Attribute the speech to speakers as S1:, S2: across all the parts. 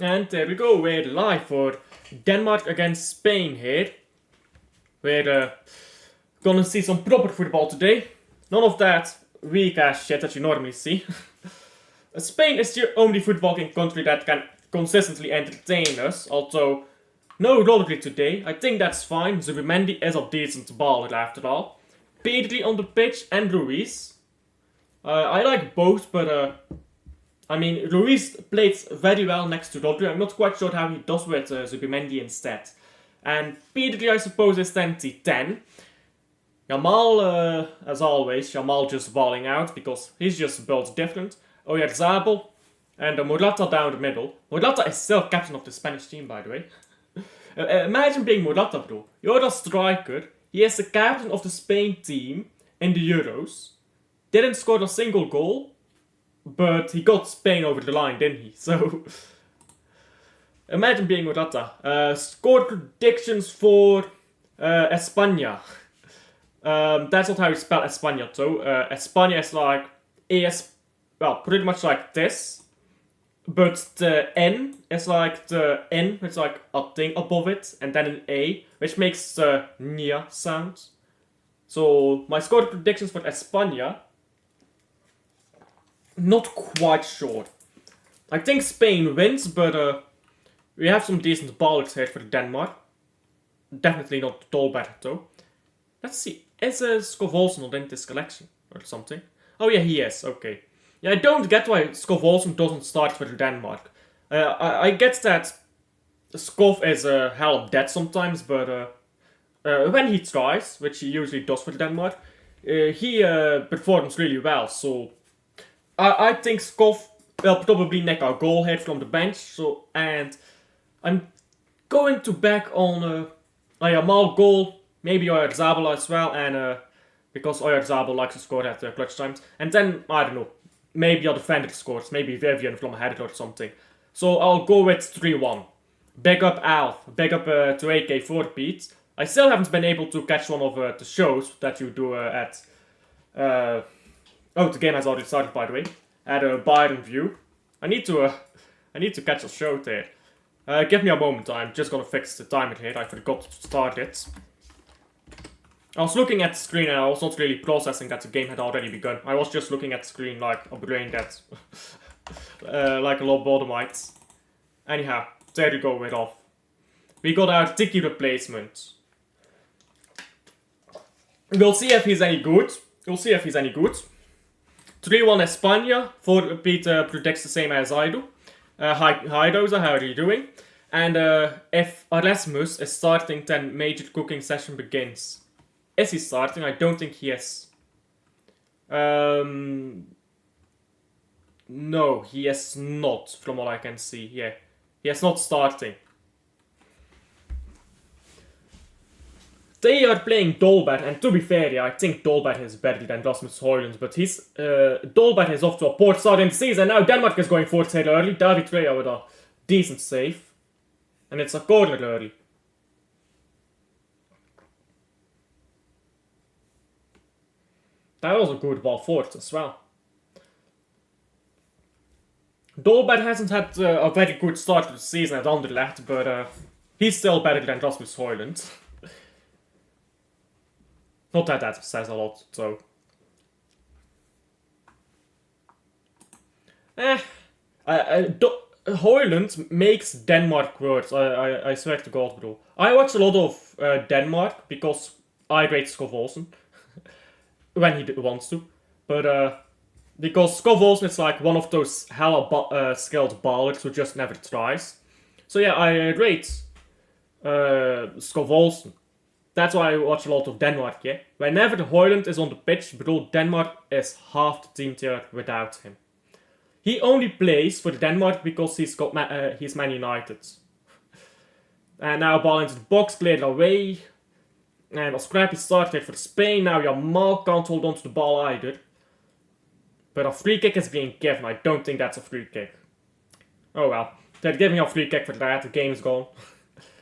S1: And there we go, we're live for Denmark against Spain here. We're gonna see some proper football today. None of that weak ass shit that you normally see. Spain is the only footballing country that can consistently entertain us, although no Rodri today. I think that's fine. Zubimendi is a decent baller after all. Pedri on the pitch and Ruiz. I like both, but I mean, Ruiz played very well next to Rodri. I'm not quite sure how he does with Zubimendi instead. And Pedri, I suppose, is 2010. Jamal, as always, Jamal just balling out because he's just built different. Oyarzabal and Morata down the middle. Morata is still captain of the Spanish team, by the way. Imagine being Morata, bro. You're a striker. He is the captain of the Spain team in the Euros. Didn't score a single goal. But he got Spain over the line, didn't he? So, imagine being Morata. Score predictions for España. That's not how you spell España, though. España is like well, pretty much like this. But the N is like the N, it's like a thing above it, and then an A, which makes the Nia sound. So, my score predictions for España. Not quite sure. I think Spain wins, but we have some decent ballers here for Denmark. Definitely not Dolberg though. Let's see, is Skov not in this collection or something? Oh yeah, he is, okay. Yeah, I don't get why Skov doesn't start for Denmark. I get that Skov is hell dead sometimes, but when he tries, which he usually does for Denmark, he performs really well, so I think Skov will probably nick our goal here from the bench. So, and I'm going to back on a Jamal goal, maybe Oyarzabal as well, and because Oyarzabal likes to score at clutch times. And then, I don't know, maybe a defender scores, maybe Vivian from a header or something. So I'll go with 3-1. Big up Alf, big up to AK4 Pete. I still haven't been able to catch one of the shows that you do at... Oh, the game has already started, by the way. At a Bayern View. I need to catch a show there. Give me a moment. I'm just gonna fix the timer here. I forgot to start it. I was looking at the screen and I was not really processing that the game had already begun. I was just looking at the screen like a brain dead, like a lobotomite. Anyhow, there you go. We're off. We got our Tiki replacement. We'll see if he's any good. 3-1 España. For Pete predicts the same as I do. Hi Rosa, how are you doing? And if Erasmus is starting, then major cooking session begins. Is he starting? I don't think he is. No, he is not, from what I can see. Yeah, he is not starting. They are playing Dolberg, and to be fair, yeah, I think Dolberg is better than Rasmus Højlund, but Dolberg is off to a poor start in the season. Now Denmark is going for it here early. David Rea with a decent save. And it's a corner early. That was a good ball forward as well. Dolberg hasn't had a very good start to the season at Anderlecht, but he's still better than Rasmus Højlund. Not that that says a lot, so. Højlund makes Denmark worse, I swear to God, bro. I watch a lot of Denmark because I rate Skov when he wants to. But because Skov is like one of those hella skilled ballers who just never tries. So yeah, I rate Skov. That's why I watch a lot of Denmark, yeah? Whenever Højlund is on the pitch, bro, Denmark is half the team tier without him. He only plays for Denmark because he's Man United. And now ball into the box, cleared away. And a scrappy start here for Spain. Now Jamal can't hold on to the ball either. But a free kick is being given. I don't think that's a free kick. Oh well. They're giving a free kick for that. The game is gone.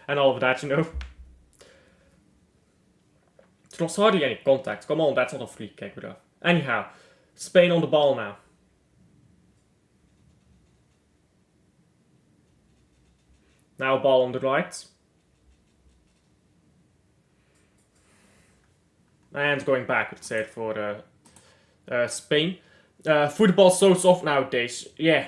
S1: And all of that, you know. There was hardly any contact. Come on, that's not a free kick, bro. Anyhow, Spain on the ball now. Now ball on the right. And going backwards here for Spain. Football's so soft nowadays. Yeah.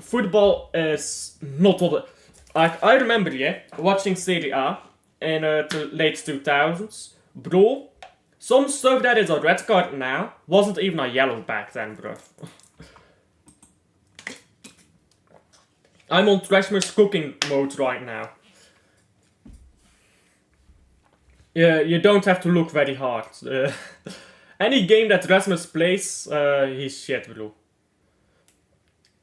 S1: Football is not all the... Like, I remember, yeah, watching Serie A in the late 2000s. Bro, some stuff that is a red card now wasn't even a yellow back then, bro. I'm on Trashmer's cooking mode right now. Yeah, you don't have to look very hard. Any game that Rasmus plays, he's shit, bro.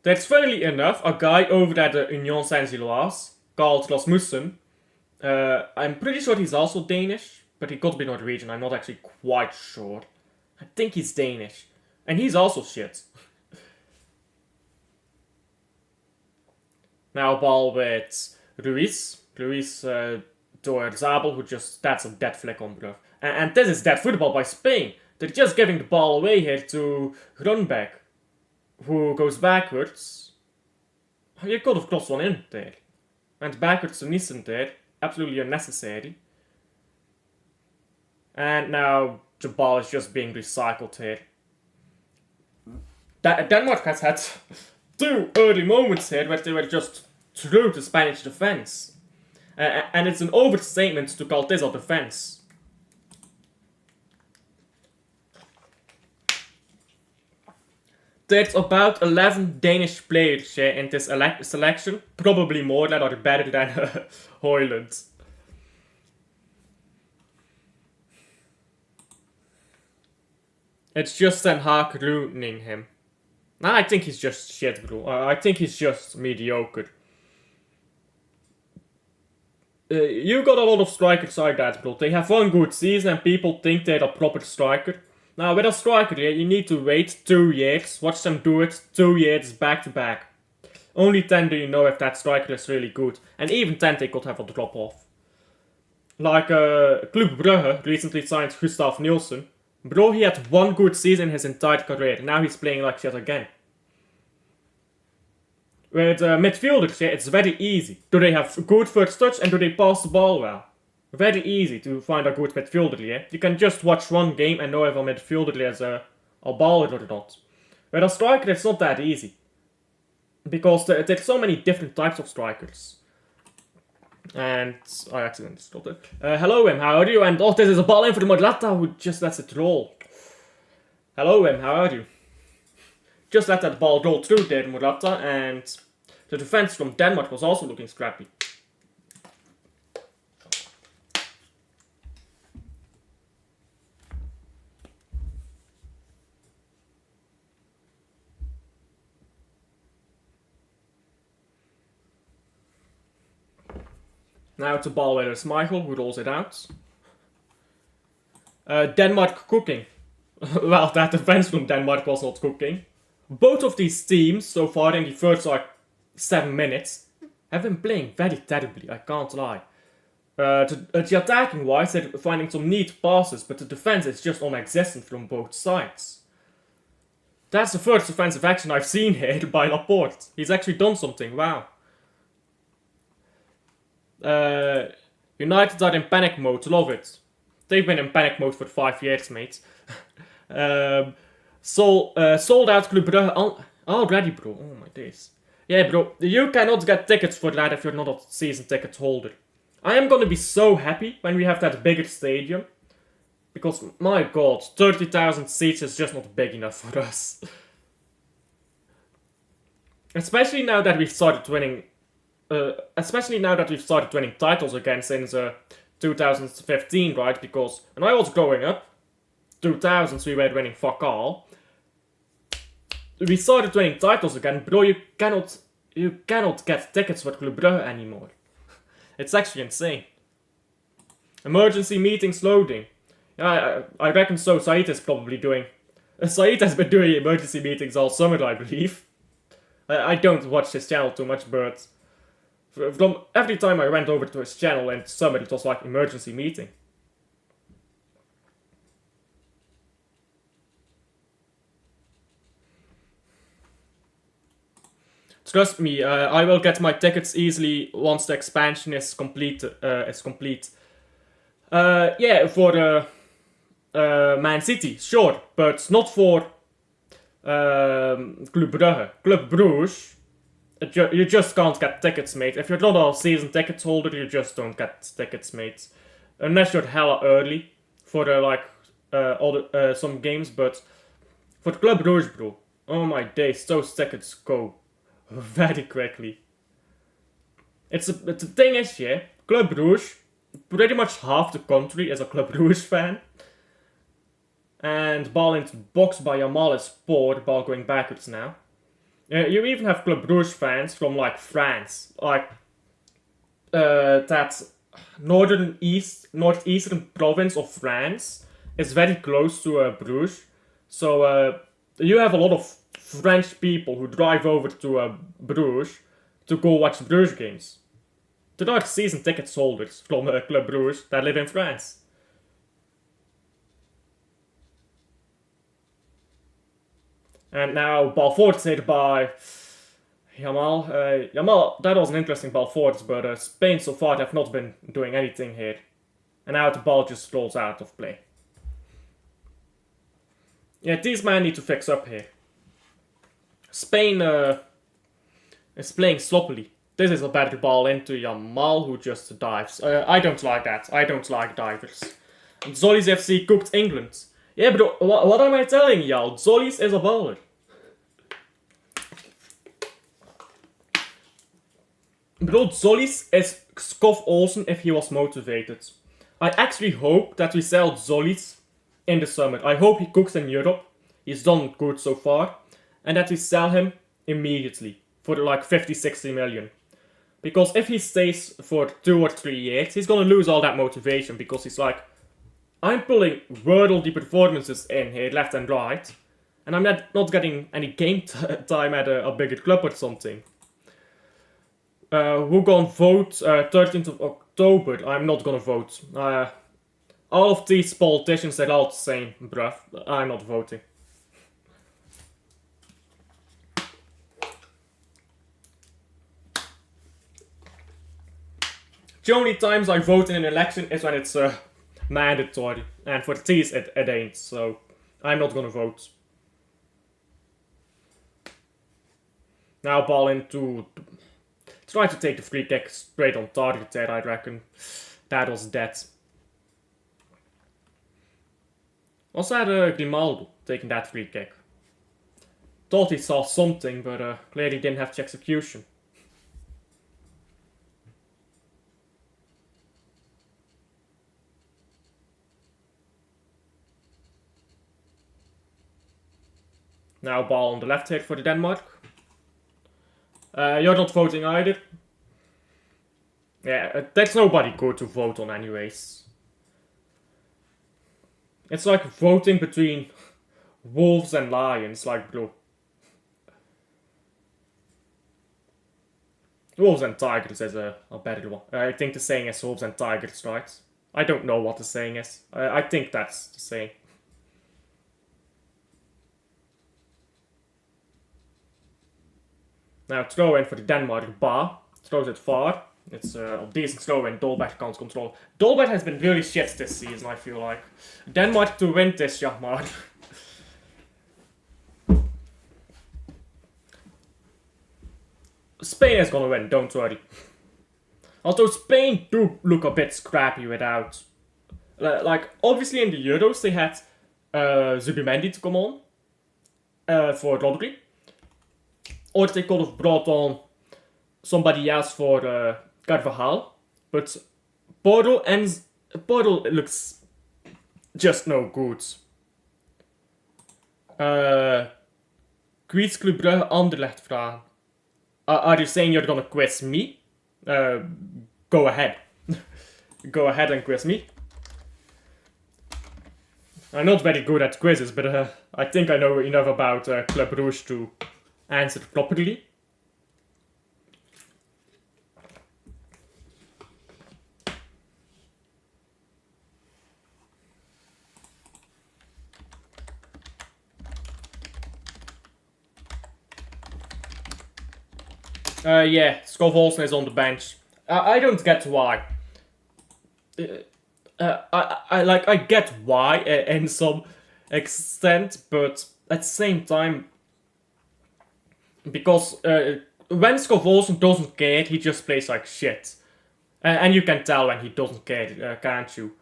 S1: That's fairly enough, a guy over at the Union Saint-Gilloise, called Rasmussen. I'm pretty sure he's also Danish, but he could be Norwegian, I'm not actually quite sure. I think he's Danish. And he's also shit. Now ball with Ruiz. Ruiz door Zabel, who just... That's a dead flick on, bro. And this is dead football by Spain. They're just giving the ball away here to Grunbeck, who goes backwards. You could have crossed one in there. Went backwards to Nissen there. Absolutely unnecessary. And now the ball is just being recycled here. Denmark has had 2 early moments here where they were just through the Spanish defense. And it's an overstatement to call this a defense. There's about 11 Danish players in this selection, probably more that are better than Højlund. It's just Ten Hag ruining him. I think he's just shit, bro. I think he's just mediocre. You got a lot of strikers like that, bro. They have one good season and people think they're a proper striker. Now, with a striker, you need to wait 2 years, watch them do it 2 years back to back. Only then do you know if that striker is really good. And even then they could have a drop off. Like Club Brugge recently signed Gustav Nielsen. Bro, he had 1 good season his entire career. Now he's playing like shit again. With midfielders, yeah, it's very easy. Do they have good first touch and do they pass the ball well? Very easy to find a good midfielder, yeah. You can just watch one game and know if a midfielder is a baller or not. With a striker, it's not that easy. Because there's so many different types of strikers. And I accidentally stopped it. Hello, Wim, how are you? And oh, this is a ball in for Morata who just lets it roll. Hello, Wim, how are you? Just let that ball roll through there, Morata, and the defense from Denmark was also looking scrappy. Now it's a ball where it's Michael who rolls it out. Denmark cooking. Well, that defense from Denmark was not cooking. Both of these teams, so far in the first 7 minutes, have been playing very terribly, I can't lie. The attacking wise, they're finding some neat passes, but the defense is just non-existent from both sides. That's the first offensive action I've seen here by Laporte. He's actually done something, wow. United are in panic mode, love it. They've been in panic mode for 5 years, mate. Sold out Club Brugge already, bro. Oh my days. Yeah, bro, you cannot get tickets for that if you're not a season ticket holder. I am gonna be so happy when we have that bigger stadium. Because, my god, 30,000 seats is just not big enough for us. Especially now that we've started winning titles again since 2015, right? Because when I was growing up, 2000s we were winning fuck all. We started winning titles again, bro. You cannot get tickets for Club Brugge anymore. It's actually insane. Emergency meetings loading. Yeah, I reckon so. Said is probably doing. Said has been doing emergency meetings all summer, I believe. I don't watch his channel too much, but from every time I went over to his channel in summer, it was like emergency meeting. Trust me, I will get my tickets easily once the expansion is complete. Yeah, for Man City, sure, but not for Club Brugge. Club Bruges, you just can't get tickets, mate. If you're not a season ticket holder, you just don't get tickets, mate. Unless you're hella early for some games, but for Club Bruges, bro. Oh my days, those tickets go very quickly. The thing is, yeah, Club Bruges, pretty much half the country is a Club Bruges fan. And ball into box by Yamal is poor, the ball going backwards now. You even have Club Bruges fans from like France, like that northeastern province of France is very close to Bruges. So you have a lot of French people who drive over to Bruges to go watch Bruges games. There are season tickets holders from Club Bruges that live in France. And now ball forward hit by Yamal. Yamal, that was an interesting ball forward, but Spain so far have not been doing anything here. And now the ball just rolls out of play. Yeah, these men need to fix up here. Spain is playing sloppily. This is a better ball into Yamal, who just dives. I don't like that. I don't like divers. And Zolly's FC cooked England. Yeah, but what am I telling y'all? Zolly's is a baller. Bro, Zolly's is Scoff Olsen if he was motivated. I actually hope that we sell Zolly's in the summer. I hope he cooks in Europe. He's done good so far. And that we sell him immediately for like 50-60 million. Because if he stays for 2 or 3 years, he's gonna lose all that motivation because he's like, I'm pulling worldly performances in here, left and right, and I'm not getting any game time at a bigger club or something. Who gonna vote 13th of October? I'm not gonna vote. All of these politicians are all the same, bruv. I'm not voting. The only times I vote in an election is when it's mandatory, and for these it ain't, so I'm not gonna vote. Now ball into... Try to take the free kick straight on target there, I reckon. That was dead. Was that Grimaldo taking that free kick? Thought he saw something, but clearly didn't have the execution. Now ball on the left here for the Denmark. You're not voting either. Yeah, there's nobody good to vote on anyways. It's like voting between wolves and lions, like bro. Wolves and tigers is a better one. I think the saying is wolves and tigers, right? I don't know what the saying is. I think that's the saying. Now throw in for the Denmark. Ba throws it far. It's a decent throw in. Dolberg can't control. Dolberg has been really shit this season, I feel like. Denmark to win this, yeah, man. Spain is gonna win, don't worry. Although Spain do look a bit scrappy without... Like, obviously in the Euros they had Zubimendi to come on. For Rodri. Or they could have brought on somebody else for Carvajal. But Porto looks just no good. Quiz Club Brugge Anderlecht vragen. Are you saying you're gonna quiz me? Go ahead. Go ahead and quiz me. I'm not very good at quizzes, but I think I know enough about Club Rouge to answer properly. Yeah, Skov Olsen is on the bench. I don't get why. I get why in some extent, but at the same time, because when Skov Olsen doesn't care, he just plays like shit. And you can tell when he doesn't care, can't you?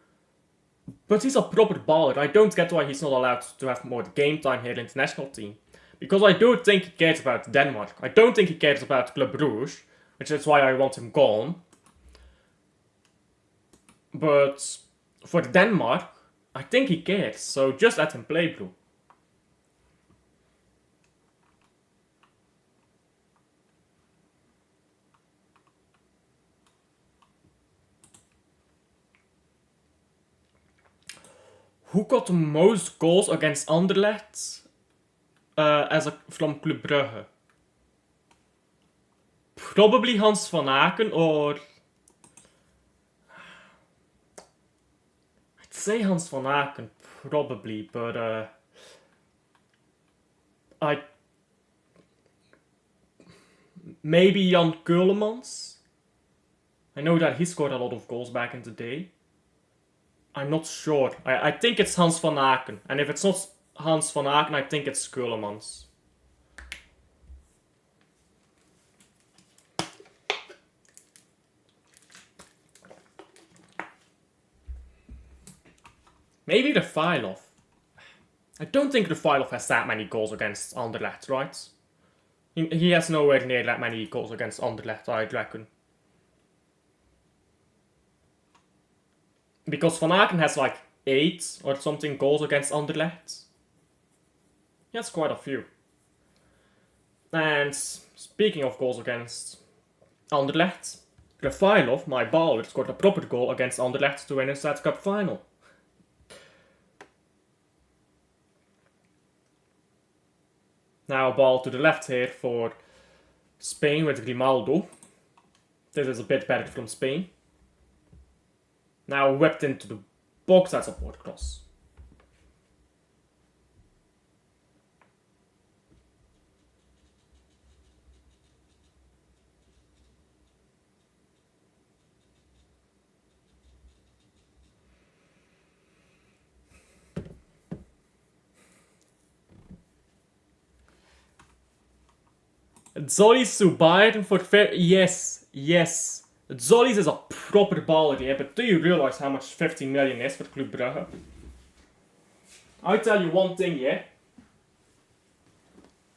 S1: But he's a proper baller. I don't get why he's not allowed to have more game time here in the national team. Because I do think he cares about Denmark. I don't think he cares about Club Brugge, which is why I want him gone. But for Denmark, I think he cares, so just let him play, bro. Who got the most goals against Anderlecht from Club Brugge? Probably Hans van Aken, or... I'd say Hans van Aken, probably, but maybe Jan Keulemans? I know that he scored a lot of goals back in the day. I'm not sure. I think it's Hans van Aken. And if it's not Hans van Aken, I think it's Keulemans. Maybe the Refailov. I don't think the Refailov has that many goals against Anderlecht, right? He has nowhere near that many goals against Anderlecht, I reckon. Because Van Aken has like 8 or something goals against Anderlecht. He has quite a few. And speaking of goals against Anderlecht, Refailov, my baller, scored a proper goal against Anderlecht to win a Set Cup final. Now a ball to the left here for Spain with Grimaldo. This is a bit better from Spain. Now whipped into the box, that's a board cross. Zollies to Bayern for fair. Yes. Zollies is a proper baller, yeah, but do you realize how much 50 million is for Club Brugge? I tell you one thing, yeah.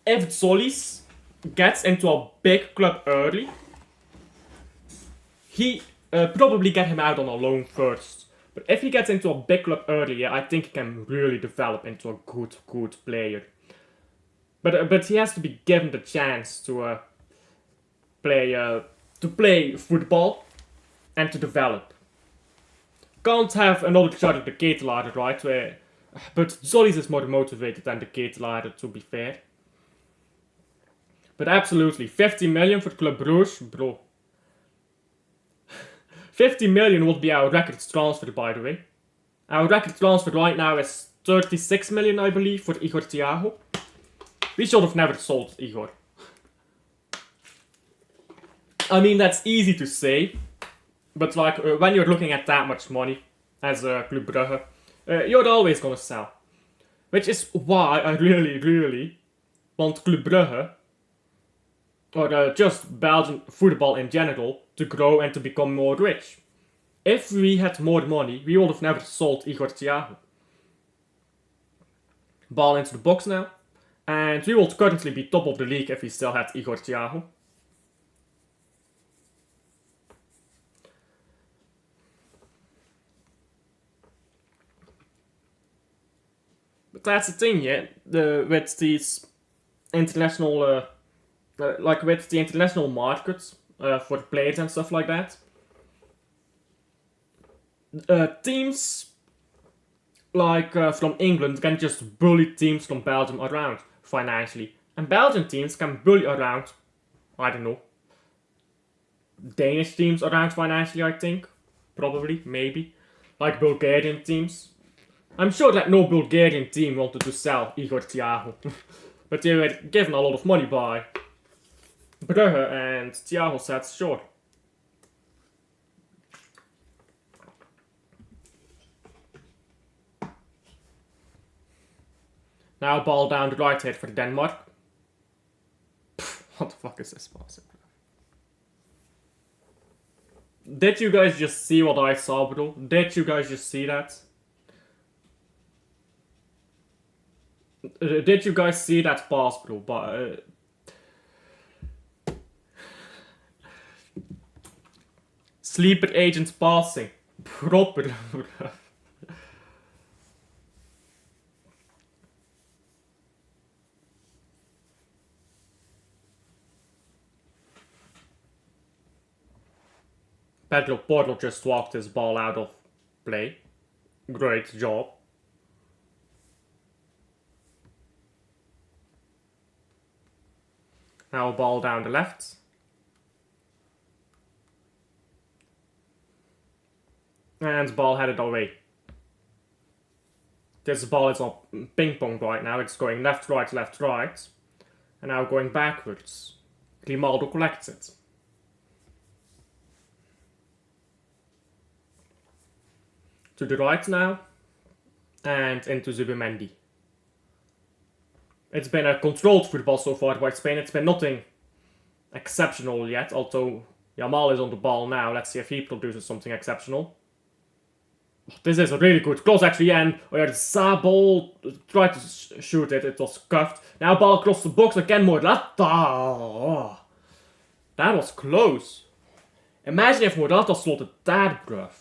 S1: If Zollies gets into a big club early, he probably get him out on a loan first. But if he gets into a big club early, yeah, I think he can really develop into a good player. But he has to be given the chance to play football and to develop. Can't have another Charlie de Ketelaar, right? But Zollies is more motivated than de Ketelaar, to be fair. But absolutely, 50 million for Club Brugge, bro. 50 million would be our record transfer, by the way. Our record transfer right now is 36 million, I believe, for Igor Thiago. We should have never sold Igor. I mean, that's easy to say, but like when you're looking at that much money as Club Brugge, you're always gonna sell. Which is why I really want Club Brugge, or just Belgian football in general, to grow and to become more rich. If we had more money, we would have never sold Igor Thiago. Ball into the box now. And we would currently be top of the league if we still had Igor Thiago. But that's the thing, yeah. With these international, like with the international markets for players and stuff like that, teams like from England can just bully teams from Belgium around financially, and Belgian teams can bully around, I don't know, Danish teams around financially, I think, probably, maybe, like Bulgarian teams. I'm sure that no Bulgarian team wanted to sell Igor Thiago, but they were given a lot of money by Brugge and Thiago sets short. Now ball down the right side for Denmark. What the fuck is this passing? Did you guys just see what I saw, bro? Did you guys just see that? Did you guys see that pass, bro? But sleeper agents passing. Proper. Pedro Porro just walked his ball out of play. Great job. Now a ball down the left. And ball headed away. This ball is on ping pong right now. It's going left, right, left, right. And now going backwards. Grimaldo collects it. To the right now. And into Zubimendi. It's been a controlled football so far by Spain. It's been nothing exceptional yet. Although Yamal is on the ball now. Let's see if he produces something exceptional. This is a really good cross actually, and Zabal tried to shoot it, it was cuffed. Now ball across the box again, Morata. Oh, that was close. Imagine if Morata slotted that, bruv.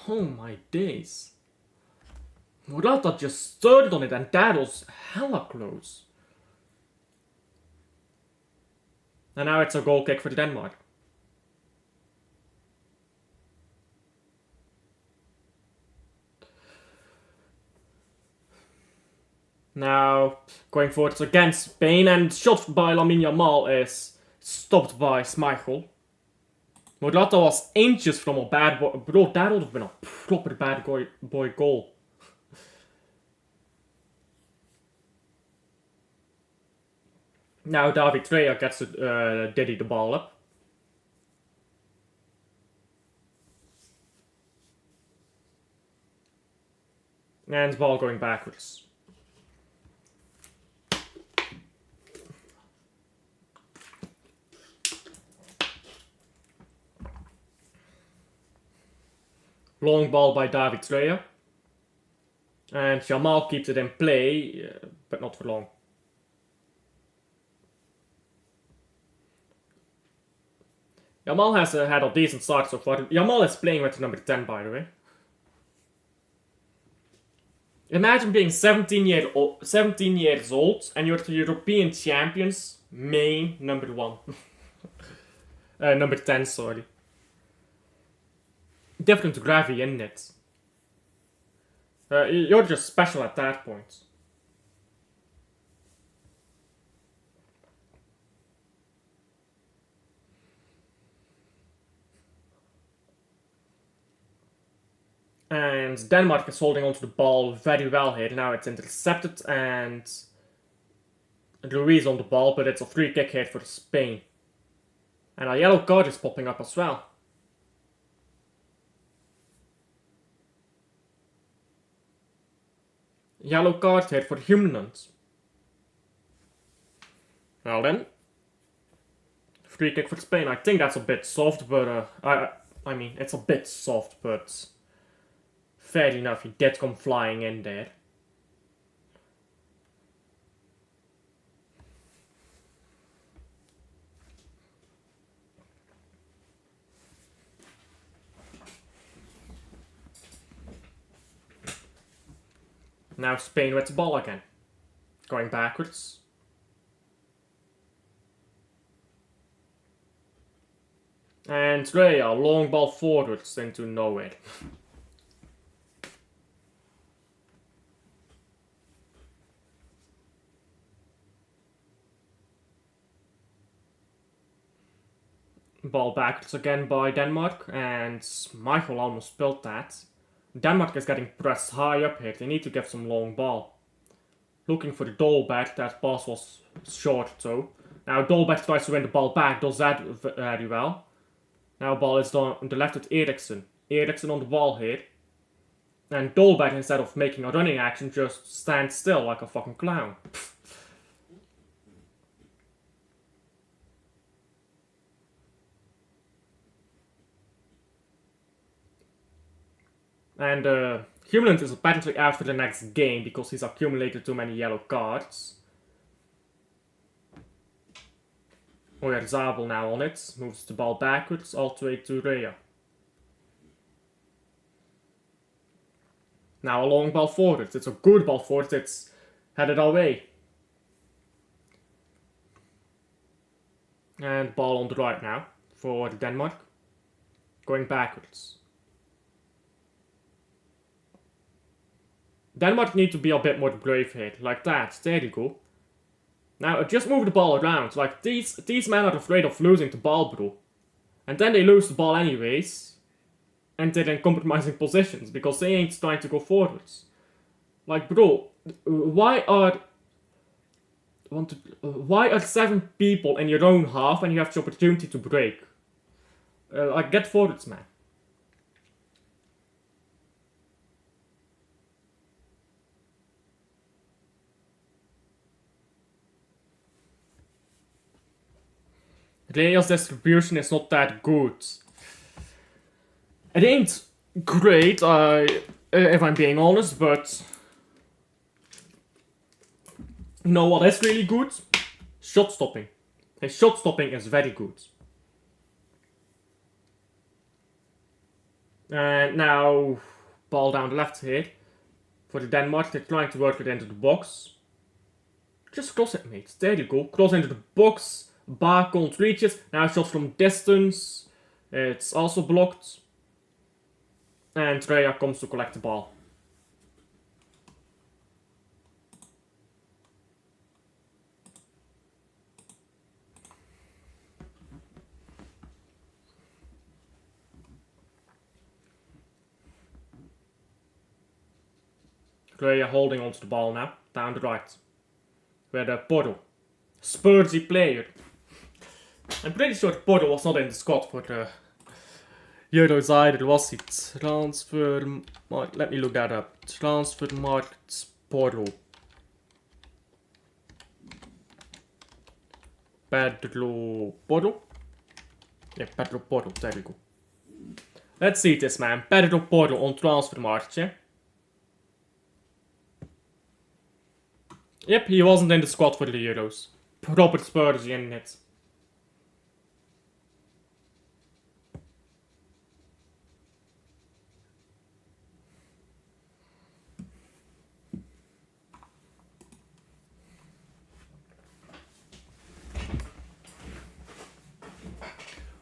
S1: Oh my days. Morata just started on it and that was hella close. And now it's a goal kick for Denmark. Now, going forwards against Spain, and shot by Lamine Yamal is stopped by Schmeichel. Morata was inches from a bad boy. Bro, that would have been a proper bad boy goal. Now David Treya gets to diddy the ball up. And the ball going backwards. Long ball by David Treya. And Yamal keeps it in play, but not for long. Yamal has had a decent start so far. Yamal is playing with number 10, by the way. Imagine being 17 years old and you're the European champions, main number 1. Number 10, sorry. Different gravity, isn't it? You're just special at that point. And Denmark is holding onto the ball very well here. Now it's intercepted and Luis on the ball, but it's a free kick here for Spain. And a yellow card is popping up as well. Yellow card here for Humans. Well then. Free kick for Spain. I think that's a bit soft, but I mean, it's a bit soft, but fair enough, he did come flying in there. Now Spain with the ball again. Going backwards. And Raya, long ball forwards into nowhere. Ball backwards again by Denmark, and Michael almost spilled that. Denmark is getting pressed high up here, they need to give some long ball. Looking for the Dolberg, that pass was short though. Now Dolberg tries to win the ball back, does that very well. Now ball is on the left with Eriksen. Eriksen on the ball here. And Dolberg, instead of making a running action, just stands still like a fucking clown. And Humland is apparently out for the next game because he's accumulated too many yellow cards. Oh yeah, Zabel now on it. Moves the ball backwards all the way to Rhea. Now a long ball forward. It's a good ball forward. It's headed away. And ball on the right now for Denmark. Going backwards. Denmark need to be a bit more brave here. Like that. There you go. Now just move the ball around. Like these men are afraid of losing the ball, bro. And then they lose the ball anyways. And they're in compromising positions because they ain't trying to go forwards. Like, bro, why are 7 people in your own half when you have the opportunity to break? Like, get forwards, man. Rhea's distribution is not that good. It ain't great, if I'm being honest, but you know what is really good? Shot stopping. His shot stopping is very good. And now, ball down the left here. For the Denmark, they're trying to work it into the box. Just cross it, mate. There you go. Cross into the box. Bar can't reach it. Now shot from distance. It's also blocked. And Rhea comes to collect the ball. Rhea holding onto the ball now, down the right. With Porro. Spursy player. I'm pretty sure Porro was not in the squad for the Euros either, was it? Transfer... Let me look that up. Transfermarkt Porro. Pedro Porro? Yeah, Pedro Porro, there we go. Let's see this man. Pedro Porro on Transfermarkt, yeah? Yep, he wasn't in the squad for the Euros. Proper Spursy in it.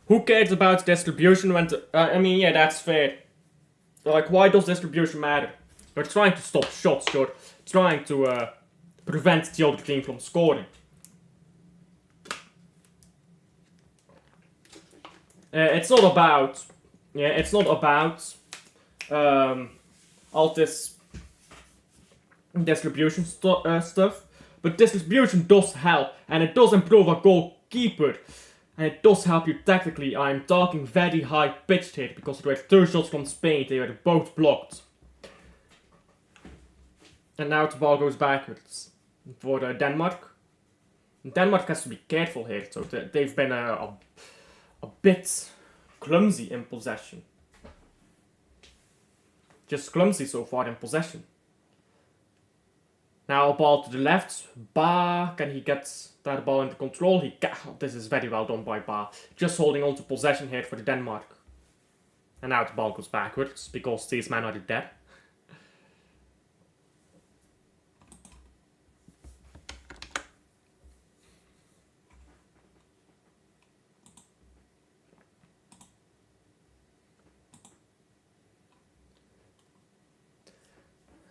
S1: Who cares about distribution when I mean, yeah, that's fair. Like, why does distribution matter? We're trying to stop shots, you're trying to prevent the other team from scoring. It's not about... Yeah, it's not about... all this distribution stuff. But distribution does help, and it does improve a goalkeeper. And it does help you tactically. I'm talking very high pitched here because there were 2 shots from Spain. They were both blocked. And now the ball goes backwards for Denmark. Denmark has to be careful here. So they've been a bit clumsy in possession. Just clumsy so far in possession. Now a ball to the left. Ba, can he get that ball into control? He can. This is very well done by Ba. Just holding on to possession here for the Denmark. And now the ball goes backwards because these men are dead.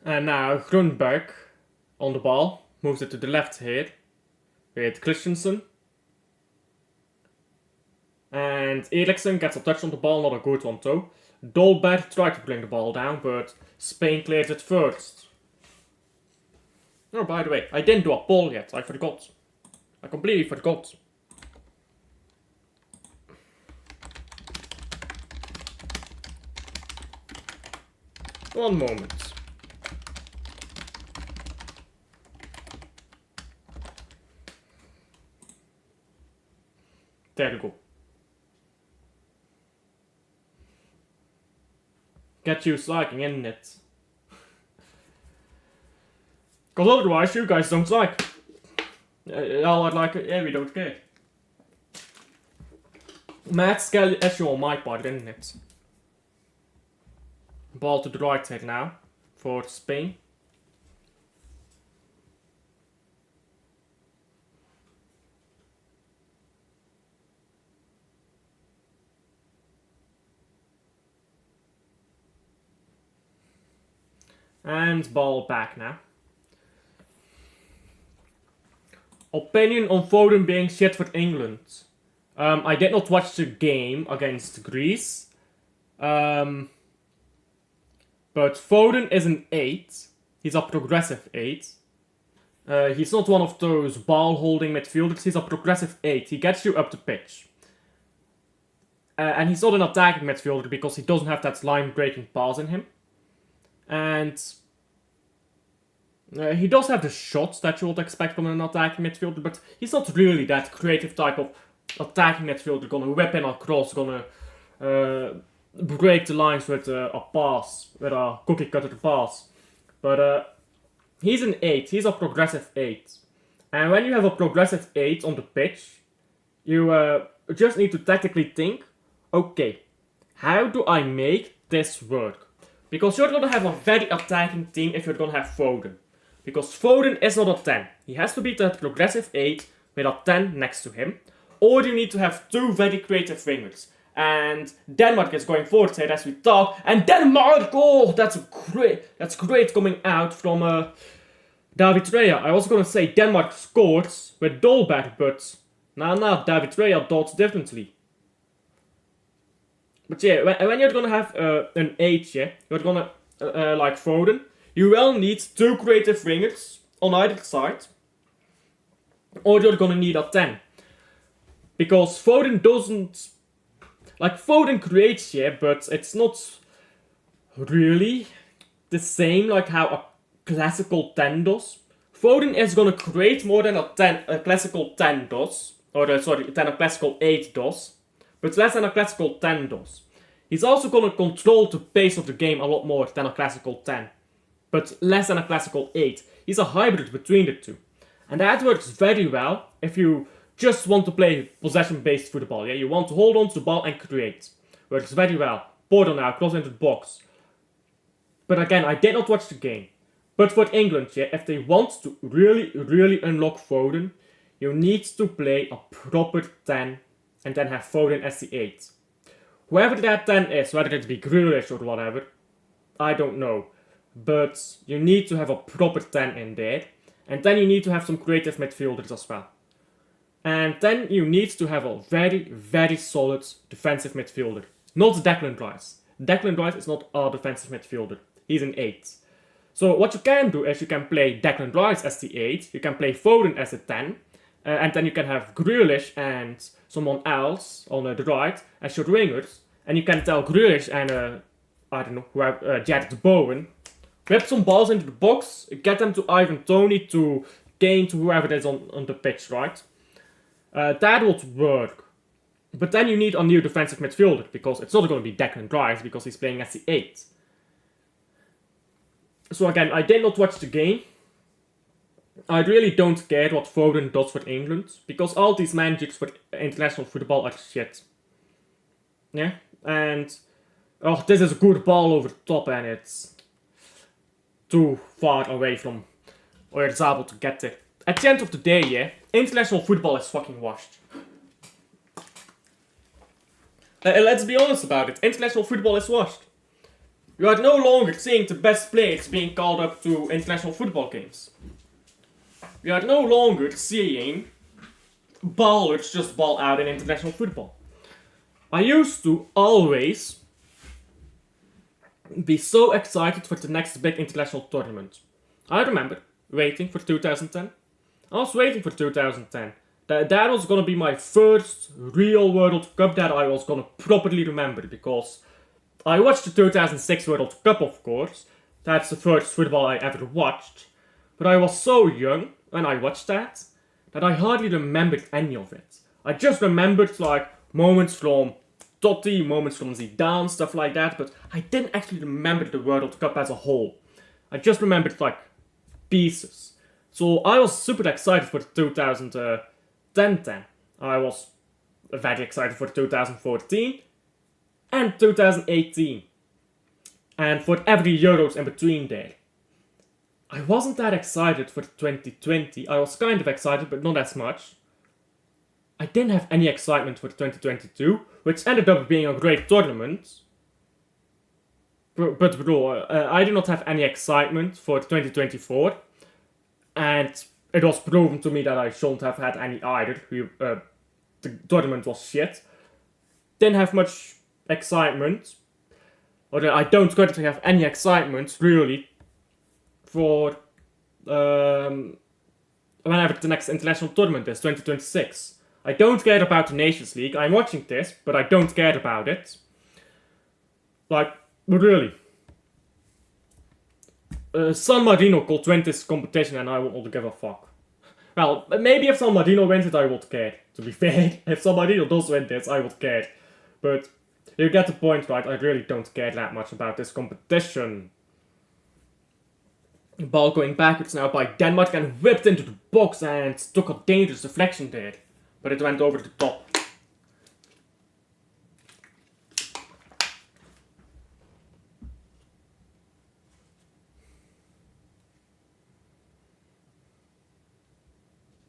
S1: And now Grunberg on the ball. Moves it to the left here. With Christensen. And Eriksen gets a touch on the ball, not a good one though. Dolberg tried to bring the ball down, but Spain clears it first. Oh, by the way, I didn't do a poll yet, I forgot. I completely forgot. One moment. There we go. Get you liking, isn't it? Because otherwise you guys don't like. Y'all are like, yeah, we don't care. Mad issue on my part, isn't it? Ball to the right side now for Spain. And ball back now. Opinion on Foden being shit for England. I did not watch the game against Greece. But Foden is an 8. He's a progressive 8. He's not one of those ball-holding midfielders. He's a progressive 8. He gets you up the pitch. And he's not an attacking midfielder because he doesn't have that line-breaking pass in him. And he does have the shots that you would expect from an attacking midfielder, but he's not really that creative type of attacking midfielder. Gonna whip in a cross, gonna break the lines with a pass, with a cookie cutter pass. But he's an 8. He's a progressive 8. And when you have a progressive 8 on the pitch, you just need to tactically think, okay, how do I make this work? Because you're gonna have a very attacking team if you're gonna have Foden. Because Foden is not a 10. He has to be that progressive 8 with a 10 next to him. Or you need to have 2 very creative wingers. And Denmark is going forward here as we talk. And Denmark! Oh, that's great coming out from David Raya. I was gonna say Denmark scored with Dolberg, but nah, David Raya thought differently. But yeah, when you're gonna have an 8, yeah, you're gonna, like Foden, you will need 2 creative wingers on either side. Or you're gonna need a 10. Because Foden doesn't... Like, Foden creates, yeah, but it's not really the same like how a classical 10 does. Foden is gonna create more than a classical 10 does. Or, than a classical 8 does. But less than a classical 10 does. He's also gonna control the pace of the game a lot more than a classical 10. But less than a classical 8. He's a hybrid between the two. And that works very well if you just want to play possession-based football. Yeah, you want to hold on to the ball and create. Works very well. Porto now, cross into the box. But again, I did not watch the game. But for England, yeah, if they want to really unlock Foden, you need to play a proper 10 and then have Foden as the 8. Whoever that 10 is, whether it be Grealish or whatever, I don't know. But you need to have a proper 10 in there. And then you need to have some creative midfielders as well. And then you need to have a very solid defensive midfielder. Not Declan Rice. Declan Rice is not a defensive midfielder. He's an 8. So what you can do is you can play Declan Rice as the 8. You can play Foden as a 10. And then you can have Grealish and someone else on the right as your wingers. And you can tell Grealish and, I don't know, Jared Bowen, whip some balls into the box, get them to Ivan Toney to gain to whoever it is on the pitch, right? That would work. But then you need a new defensive midfielder, because it's not going to be Declan Rice, because he's playing as the 8. So again, I did not watch the game. I really don't care what Foden does for England, because all these managers for international football are shit. Yeah, and... Oh, this is a good ball over the top, and it's too far away from Oyarzabal to get there. At the end of the day, yeah, international football is fucking washed. Let's be honest about it. International football is washed. You are no longer seeing the best players being called up to international football games. You are no longer seeing ballers just ball out in international football. I used to always be so excited for the next big international tournament. I remember waiting for 2010. I was waiting for 2010. That was gonna be my first real World Cup that I was gonna properly remember, because I watched the 2006 World Cup, of course. That's the first football I ever watched. But I was so young when I watched that I hardly remembered any of it. I just remembered like moments from Totti, moments from Zidane, stuff like that, but I didn't actually remember the World Cup as a whole. I just remembered like pieces. So I was super excited for 2010. I was very excited for 2014 and 2018. And for every Euros in between there. I wasn't that excited for 2020. I was kind of excited, but not as much. I didn't have any excitement for 2022, which ended up being a great tournament. But bro, I did not have any excitement for 2024. And it was proven to me that I shouldn't have had any either. The tournament was shit. Didn't have much excitement. Or I don't currently have any excitement, really, for whenever the next international tournament is, 2026. I don't care about the Nations League. I'm watching this, but I don't care about it. Like, really. San Marino could win this competition and I won't give a fuck. Well, maybe if San Marino wins it, I would care. To be fair, if San Marino does win this, I would care. But you get the point, right? I really don't care that much about this competition. The ball going backwards now by Denmark and whipped into the box and took a dangerous deflection there. But it went over the top.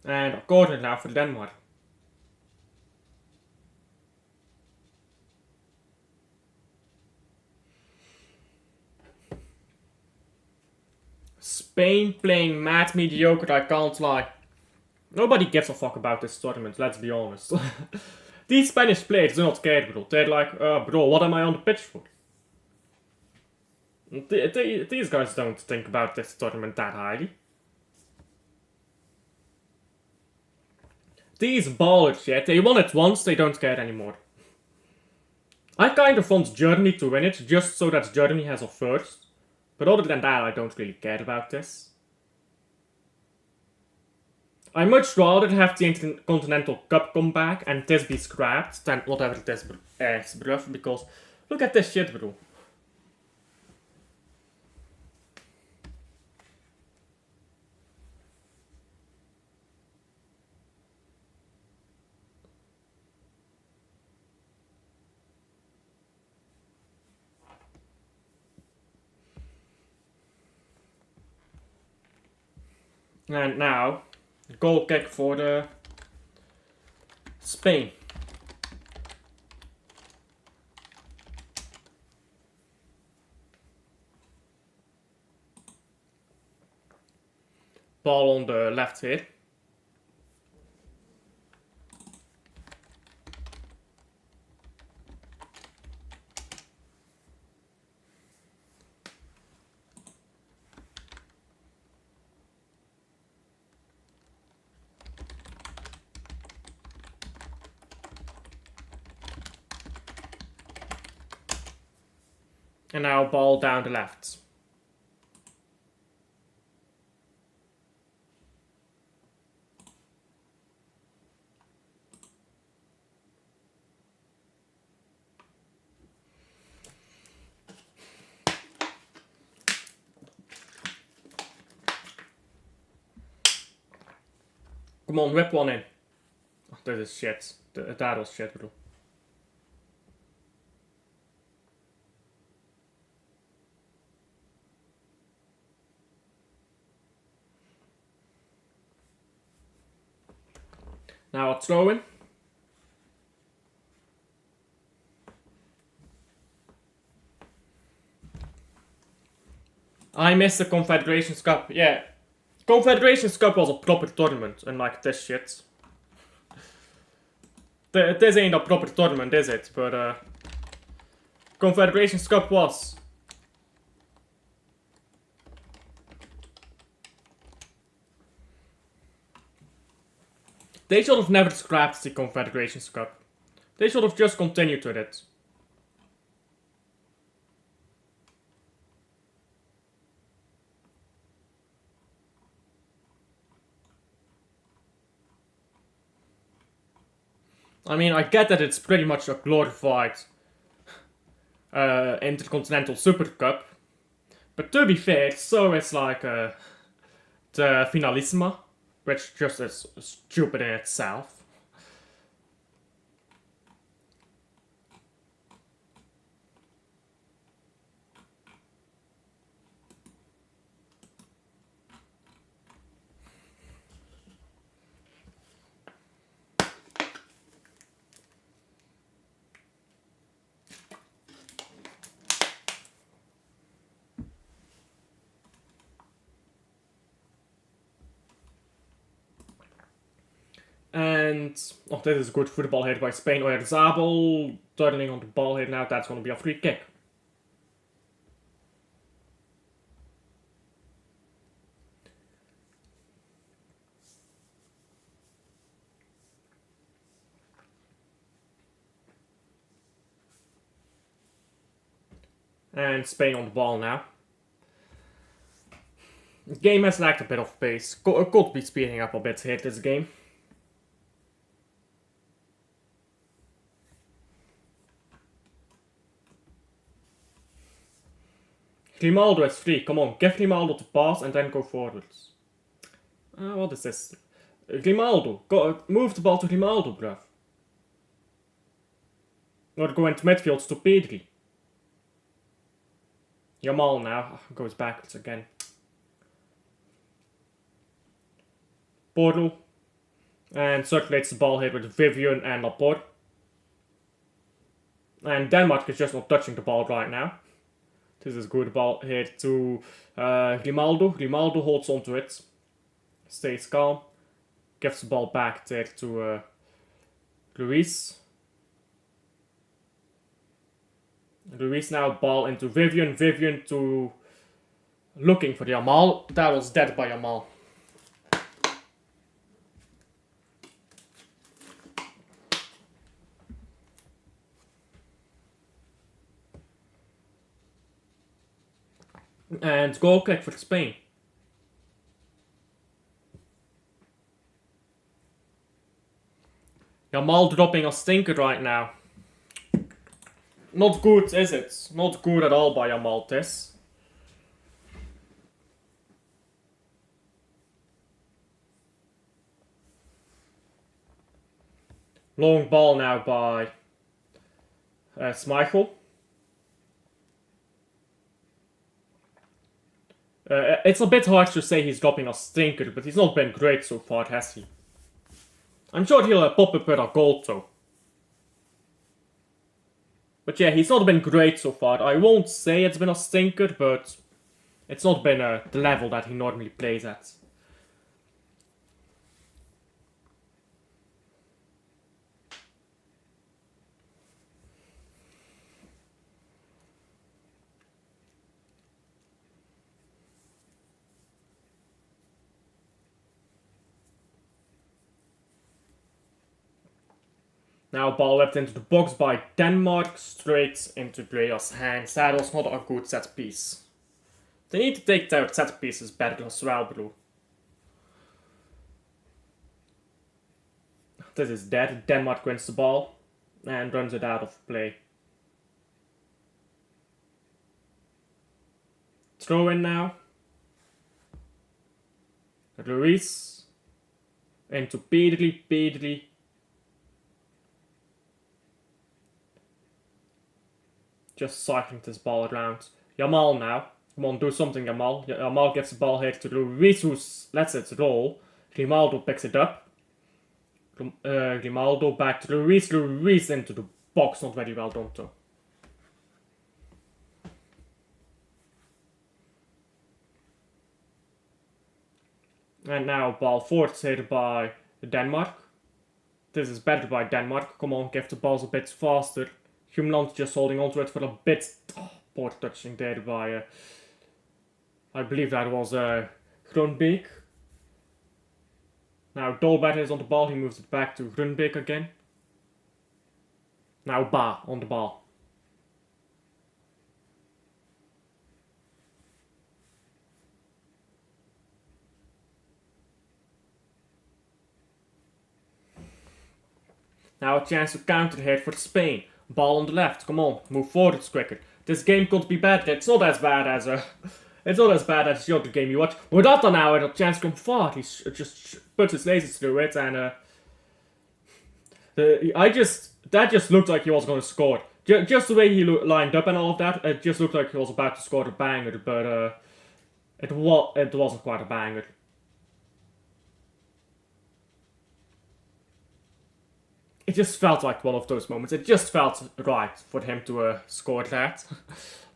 S1: And a corner now for Denmark. Spain playing mad mediocre, I can't lie. Nobody gives a fuck about this tournament, let's be honest. These Spanish players do not care, bro. They're like, bro, what am I on the pitch for? These guys don't think about this tournament that highly. These ballers, yeah, they won it once, they don't care anymore. I kind of want Germany to win it, just so that Germany has a first. But other than that, I don't really care about this. I much rather have the Intercontinental Cup come back and this be scrapped than whatever this is, bruv, because look at this shit, bro. And now, goal kick for the Spain. Ball on the left here. And now ball down the left. Come on, whip one in. Oh, this is shit. That was shit, bro. Now a throw in. I missed the Confederations Cup. Yeah. Confederations Cup was a proper tournament, unlike this shit. This ain't a proper tournament, is it? But Confederations Cup was. They should have never scrapped the Confederations Cup. They should have just continued with it. I mean, I get that it's pretty much a glorified Intercontinental Super Cup, but to be fair, so it's like the Finalissima, which just is stupid in itself. And, oh, this is good football here by Spain. Oyarzabal turning on the ball here now. That's going to be a free kick. And Spain on the ball now. The game has lacked a bit of pace. Could be speeding up a bit here this game. Grimaldo is free. Come on, give Grimaldo the pass and then go forwards. What is this? Grimaldo, move the ball to Grimaldo, bruv. Or go into midfield to Pedri. Yamal now goes backwards again. Portal. And circulates the ball here with Vivian and Laporte. And Denmark is just not touching the ball right now. This is good ball here to Grimaldo. Grimaldo holds onto it. Stays calm. Gives the ball back there to Luis. Luis now ball into Vivian. Vivian to looking for Yamal. That was dead by Yamal. And goal kick for Spain. Yamal dropping a stinker right now. Not good, is it? Not good at all by Yamal, this. Long ball now by Schmeichel. It's a bit hard to say he's dropping a stinker, but he's not been great so far, has he? I'm sure he'll pop up with a goal though. But yeah, he's not been great so far. I won't say it's been a stinker, but it's not been the level that he normally plays at. Now ball left into the box by Denmark, straight into Drea's hands. That was not a good set piece. They need to take their set pieces better as well, bro. This is dead. Denmark wins the ball and runs it out of play. Throw in now. Ruiz into Pedri. Just cycling this ball around. Yamal now. Come on, do something, Yamal. Yamal gives the ball here to Luis, who lets it roll. Grimaldo picks it up. Grimaldo back to Luis. Luis into the box. Not very well done, though. And now ball forward here by Denmark. This is better by Denmark. Come on, give the balls a bit faster. Humland just holding onto it for a bit. Oh, poor touching there by, I believe that was Groenbeek. Now Dolbat is on the ball, he moves it back to Grunbeek again. Now Ba on the ball. Now a chance to counter hit for Spain. Ball on the left, come on, move forwards quicker. This game could be bad, it's not as bad as it's not as bad as the other game you watch. Morata now had a chance to come far, he just puts his lasers through it and that just looked like he was going to score. Just the way he lined up and all of that, it just looked like he was about to score the banger, but it wasn't quite a banger. It just felt like one of those moments. It just felt right for him to score that.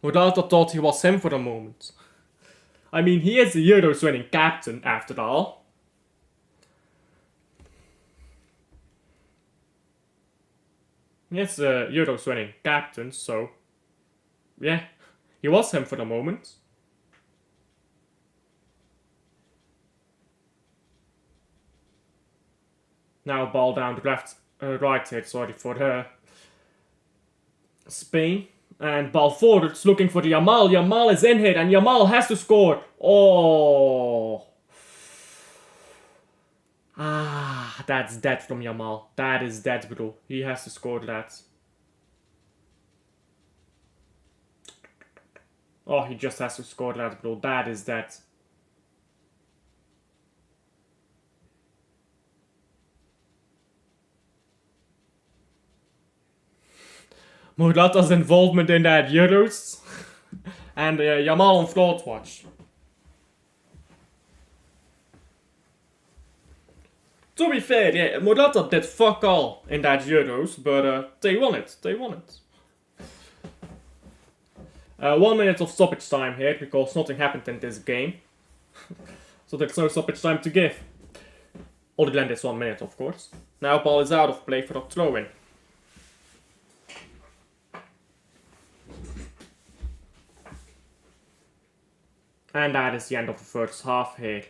S1: Morata thought he was him for a moment. I mean, he is the Euros winning captain after all. He is the Euros winning captain, so yeah, he was him for the moment. Now ball down the left, right side, sorry, for Spain. And ball forwards looking for the Yamal. Yamal is in here and Yamal has to score. Oh. Ah, that's dead from Yamal. That is dead, bro. He has to score that. Oh, he just has to score that, bro. That is dead. Morata's involvement in that Euros. And Yamal on fraud watch. To be fair, yeah, Morata did fuck all in that Euros, but they won it. They won it. 1 minute of stoppage time here, because nothing happened in this game. So there's no stoppage time to give. Other than this 1 minute, of course. Now ball is out of play for a throw-in. And that is the end of the first half here.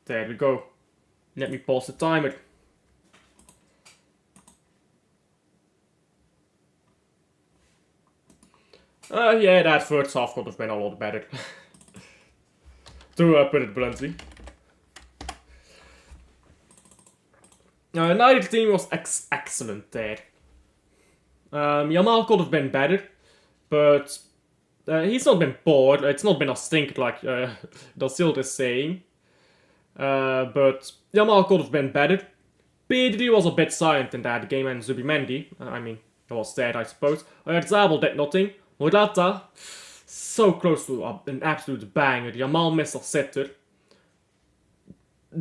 S1: There we go. Let me pause the timer. Yeah, that first half could have been a lot better. To put it bluntly. Neither team was excellent there. Yamal could have been better, but he's not been bored. It's not been a stinker like Silva is saying. But Yamal could have been better. Pedri was a bit silent in that game, and Zubimendi, I mean, he was dead, I suppose. Zabel did nothing. Morata, so close to an absolute banger. Yamal missed a sitter.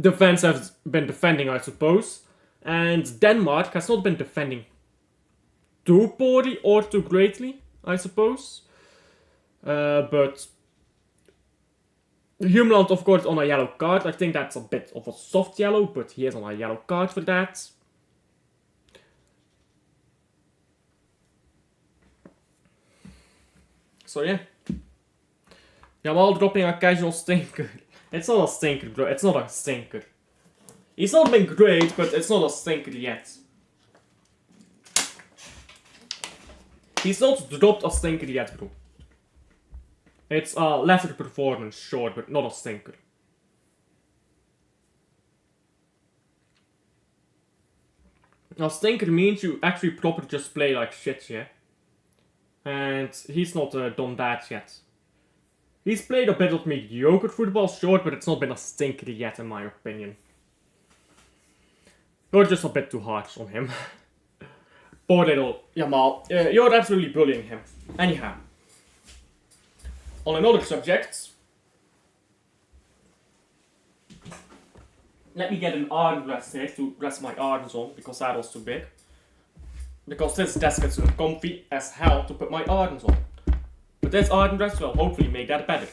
S1: Defense has been defending, I suppose. And Denmark has not been defending too poorly or too greatly, I suppose. But Humeland, of course, on a yellow card. I think that's a bit of a soft yellow, but he is on a yellow card for that. So yeah. Yamal dropping a casual stinker. It's not a stinker, bro. It's not a stinker. He's not been great, but it's not a stinker yet. He's not dropped a stinker yet, bro. It's a lesser performance, sure, but not a stinker. A stinker means you actually properly just play like shit, yeah? And he's not done that yet. He's played a bit of mediocre football, sure, but it's not been a stinker yet, in my opinion. You're just a bit too harsh on him. Poor little Yamal. You're absolutely bullying him. Anyhow. On another subject. Let me get an arm rest here to rest my arms on, because that was too big. Because this desk is comfy as hell to put my arms on. But this arm rest will hopefully make that better.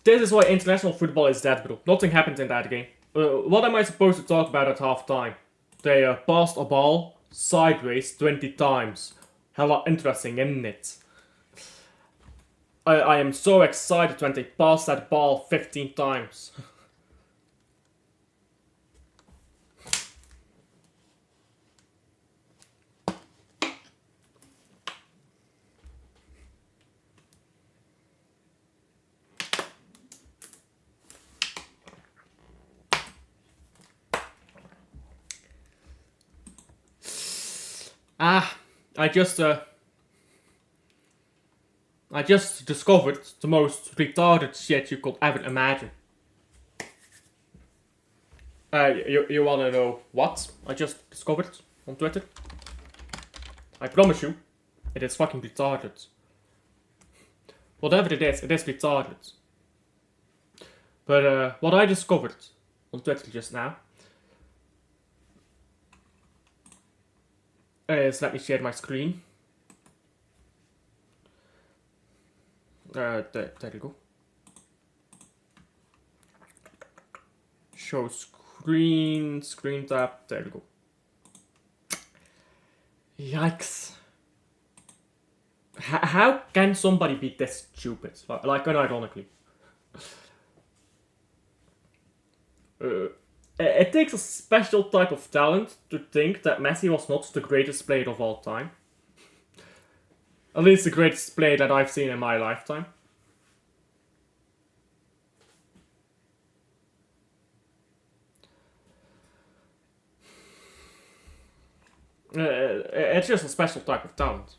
S1: This is why international football is dead, bro. Nothing happened in that game. What am I supposed to talk about at half time? They passed a ball sideways 20 times. Hella interesting, isn't it? I am so excited when they pass that ball 15 times. I just discovered the most retarded shit you could ever imagine. You wanna know what I just discovered on Twitter? I promise you, it is fucking retarded. Whatever it is retarded. But what I discovered on Twitter just now is, let me share my screen. There you go. Show screen tab, there you go. Yikes. How can somebody be this stupid? Like, unironically. It takes a special type of talent to think that Messi was not the greatest player of all time. At least the greatest player that I've seen in my lifetime. It's just a special type of talent.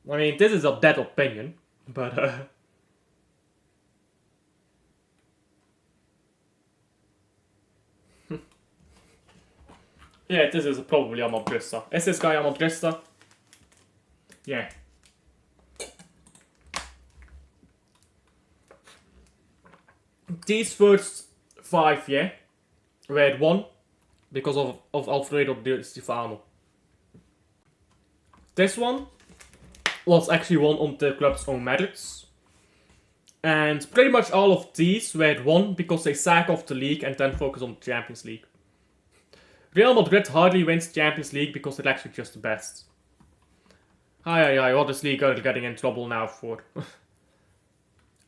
S1: I mean, this is a dead opinion, but yeah, this is probably a Madrista. Is this guy a Madrista? Yeah. These first 5, yeah, were won because of Alfredo Di Stefano. This one was actually won on the club's own merits. And pretty much all of these were won because they sack off the league and then focus on the Champions League. Real Madrid hardly wins Champions League because they're actually just the best. Aye, what is Lee Gunner getting in trouble now for?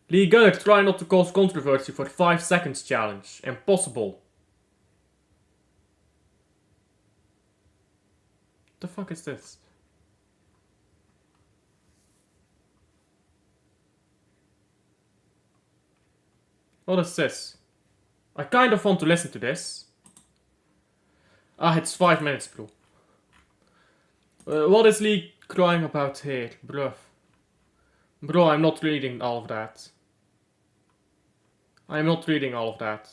S1: Lee Gunner, try not to cause controversy for 5 seconds challenge. Impossible. The fuck is this? What is this? I kind of want to listen to this. It's 5 minutes, bro. What is Lee crying about here, bruh? Bro, I'm not reading all of that. I'm not reading all of that.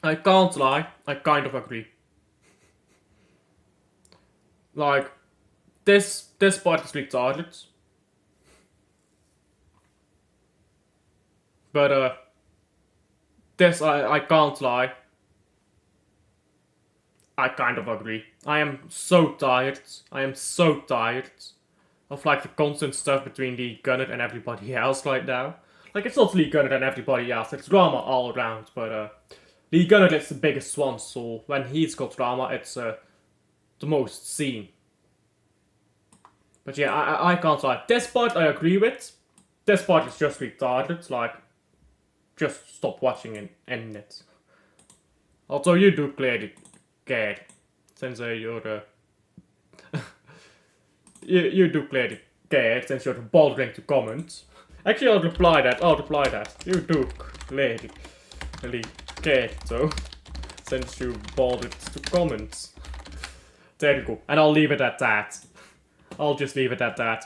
S1: I can't lie, I kind of agree. Like, this part is retarded. But this I can't lie. I kind of agree. I am so tired. I am so tired of like the constant stuff between Lee Gunner and everybody else right now. Like, it's not Lee Gunner and everybody else, it's drama all around, but Lee Gunner is the biggest one, so when he's got drama, it's the most seen. But yeah, I can't lie. This part I agree with. This part is just retarded, like, just stop watching and end it. Although you do clearly care, since you're you do clearly care, since you're bothering to comment. Actually, I'll reply that. You do clearly care, though, since you bothered to comment. There you go, and I'll leave it at that. I'll just leave it at that.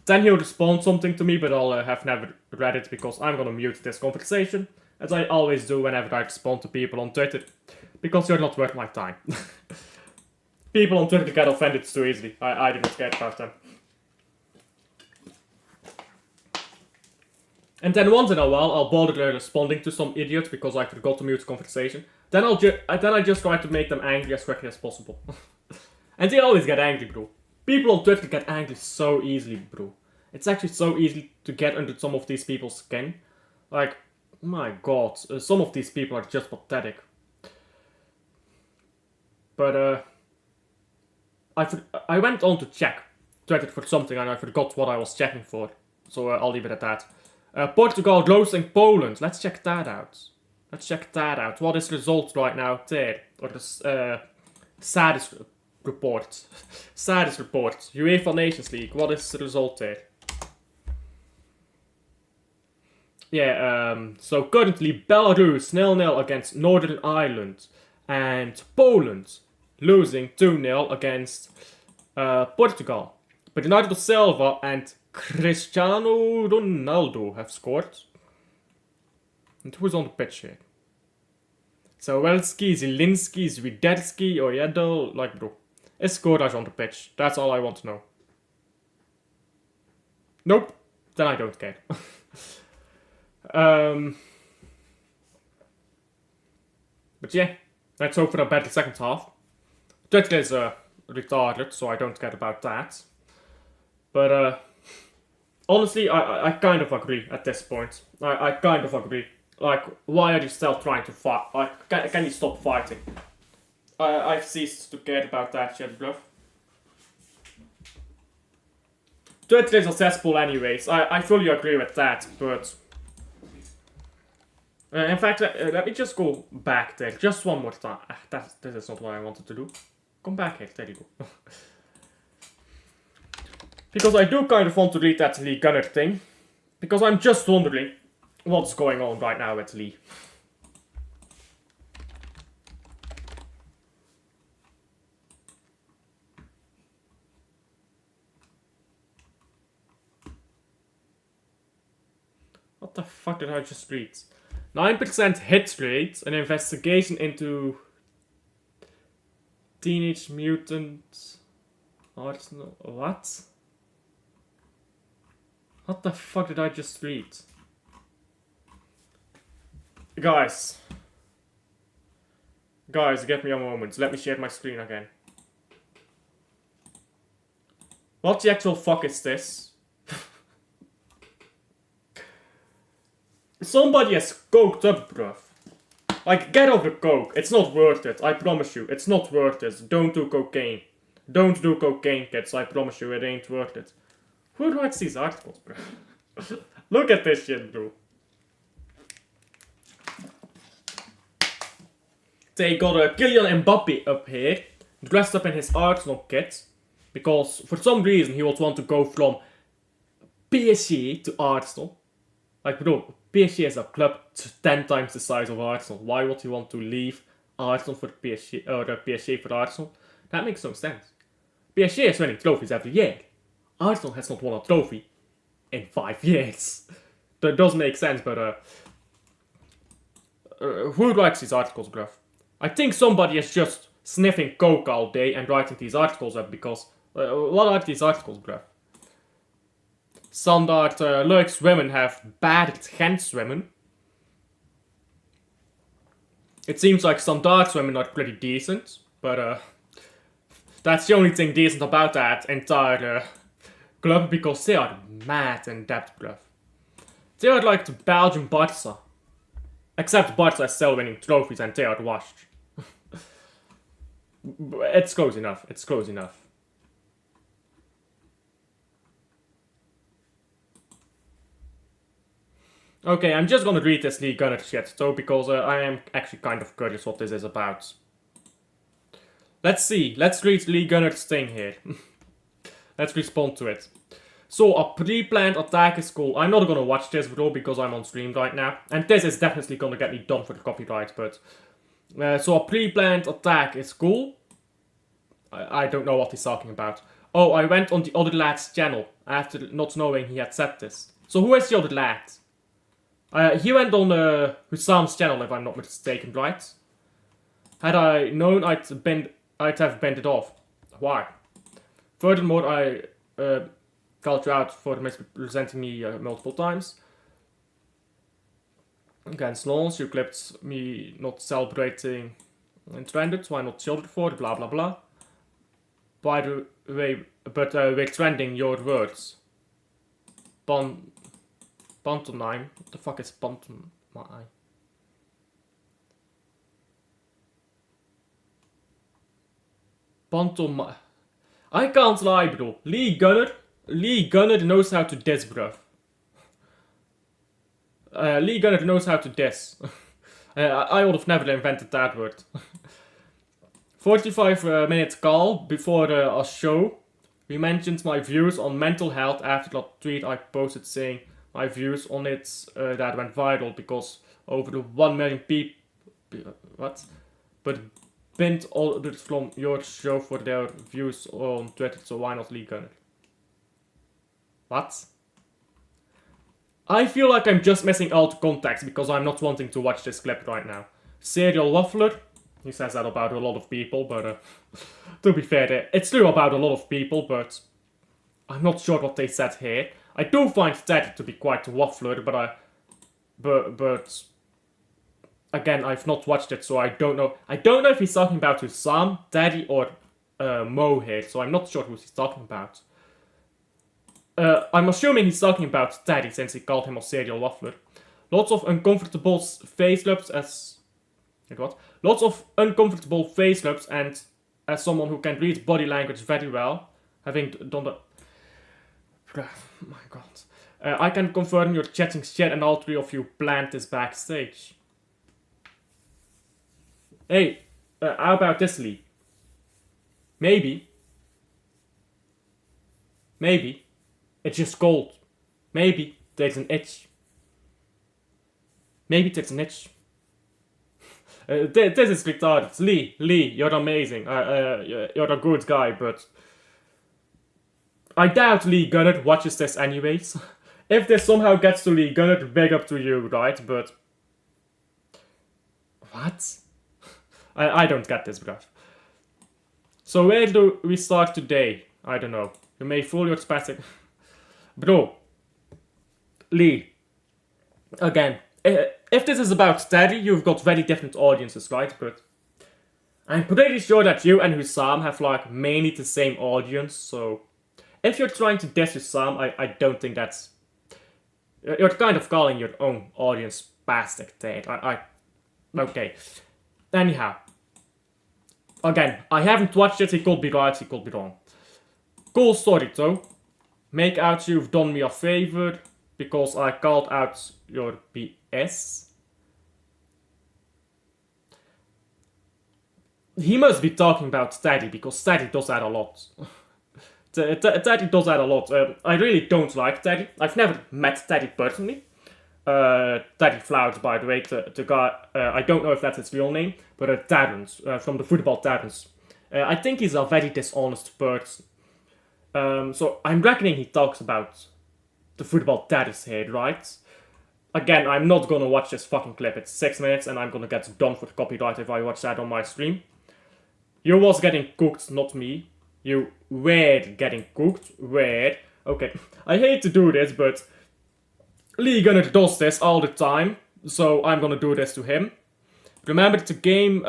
S1: Then he'll respond something to me, but I'll have never read it because I'm gonna mute this conversation, as I always do whenever I respond to people on Twitter, because you're not worth my time. People on Twitter get offended too easily. I do not care about them. And then once in a while, I'll bother responding to some idiots because I forgot to mute the conversation. Then I just try to make them angry as quickly as possible. And they always get angry, bro. People on Twitter get angry so easily, bro. It's actually so easy to get under some of these people's skin. Like, my god, some of these people are just pathetic. But, I went on to check Twitter for something and I forgot what I was checking for. So I'll leave it at that. Portugal roasting Poland. Let's check that out. What is the result right now there? Or the saddest report. Saddest report. UEFA Nations League. What is the result there? Yeah, so currently Belarus 0-0 against Northern Ireland. And Poland losing 2-0 against Portugal. Bernardo Silva and Cristiano Ronaldo have scored. And who's on the pitch here? Zawelski, Zielinski, Zwiderski, Ojedo, like bro. Is Skorac on the pitch? That's all I want to know. Nope. Then I don't care. But yeah, let's hope for a better second half. Twitter is retarded, so I don't care about that. But honestly, I kind of agree at this point. I kind of agree. Like, why are you still trying to fight? Like, can you stop fighting? I've ceased to care about that shit, bro. Twitter is a cesspool anyways. I fully agree with that, but... in fact, let me just go back there just one more time. This is not what I wanted to do. Come back here, there you go. Because I do kind of want to read that Lee Gunner thing. Because I'm just wondering what's going on right now with Lee. What the fuck did I just read? 9% hit rate, an investigation into Teenage Mutant Arsenal. What? What the fuck did I just read? Guys, give me a moment. Let me share my screen again. What the actual fuck is this? Somebody has coked up, bruv. Like, get over coke. It's not worth it. I promise you. It's not worth it. Don't do cocaine. Don't do cocaine, kids. I promise you, it ain't worth it. Who writes these articles, bruv? Look at this shit, bro. They got a Kylian Mbappe up here, dressed up in his Arsenal kit, because for some reason he would want to go from PSG to Arsenal. Like, bro, PSG is a club 10 times the size of Arsenal. Why would he want to leave Arsenal for PSG, or PSG for Arsenal? That makes no sense. PSG is winning trophies every year. Arsenal has not won a trophy in 5 years. That does make sense, but who writes these articles, bruv? I think somebody is just sniffing coke all day and writing these articles up because... what are these articles, bruv? Standard leuk zwemmen have bad Gent zwemmen. It seems like standard zwemmen are pretty decent, but that's the only thing decent about that entire club because they are mad in depth, bruv. They are like the Belgian Barca. Except Barca is still winning trophies and they are washed. It's close enough. It's close enough. Okay, I'm just gonna read this Lee Gunner shit though, because I am actually kind of curious what this is about. Let's see. Let's read Lee Gunner's thing here. Let's respond to it. So, a pre-planned attack is cool. I'm not gonna watch this, bro, because I'm on stream right now. And this is definitely gonna get me done for the copyright, but... so, a pre-planned attack is cool. I don't know what he's talking about. Oh, I went on the other lad's channel after not knowing he had said this. So, who is the other lad? He went on Husam's channel, if I'm not mistaken, right? Had I known, I'd have bent it off. Why? Furthermore, I called you out for misrepresenting me multiple times. Against Lons, you clipped me not celebrating in trended, so I not chilled for it, blah blah blah. By the way, but we're trending your words. Pantomime. What the fuck is pantomime? Pantomime. I can't lie, bro. Lee Gunner knows how to diss, bro. Lee Gunner knows how to diss. I would have never invented that word. 45 minute call before a show. We mentioned my views on mental health after that tweet I posted saying my views on it that went viral because over the 1 million people. What? But pinned all others from your show for their views on Twitter, so why not Lee Gunner? What? I feel like I'm just missing out context because I'm not wanting to watch this clip right now. Serial waffler. He says that about a lot of people, but to be fair, it's true about a lot of people, but I'm not sure what they said here. I do find Teddy to be quite a waffler, but again, I've not watched it, so I don't know. I don't know if he's talking about Hussam, Teddy, or Mo here, so I'm not sure who he's talking about. I'm assuming he's talking about Teddy since he called him a serial waffler. Lots of uncomfortable face looks as... What? Lots of uncomfortable face looks, and as someone who can read body language very well, having done the... Oh my god. I can confirm you're chatting shit and all three of you planned this backstage. Hey, how about this, Lee? Maybe it's just cold. Maybe there's an itch. This is retarded. Lee, you're amazing. You're a good guy, but I doubt Lee Gunner watches this anyways. If this somehow gets to Lee Gunner, big up to you, right? But what? I don't get this, bruv. So where do we start today? I don't know. You may fool your spastic. Bro. Lee. Again. If this is about Teddy, you've got very different audiences, right? But I'm pretty sure that you and Hussam have like mainly the same audience, so if you're trying to diss Hussam, I don't think that's... You're kind of calling your own audience spastic, Ted. Okay. Anyhow. Again, I haven't watched it, he could be right, he could be wrong. Cool story though. Make out you've done me a favor because I called out your BS. He must be talking about Teddy because Teddy does that a lot. Teddy does that a lot. I really don't like Teddy. I've never met Teddy personally. Teddy Flowers, by the way, the guy, I don't know if that's his real name, but Terrence, from the football Terrence. I think he's a very dishonest person. So I'm reckoning he talks about the football Terrence here, right? Again, I'm not gonna watch this fucking clip. It's 6 minutes and I'm gonna get done for copyright if I watch that on my stream. You was getting cooked, not me. You were getting cooked. Were. Okay, I hate to do this, but Lee Gunner does this all the time, so I'm gonna do this to him. Remember the game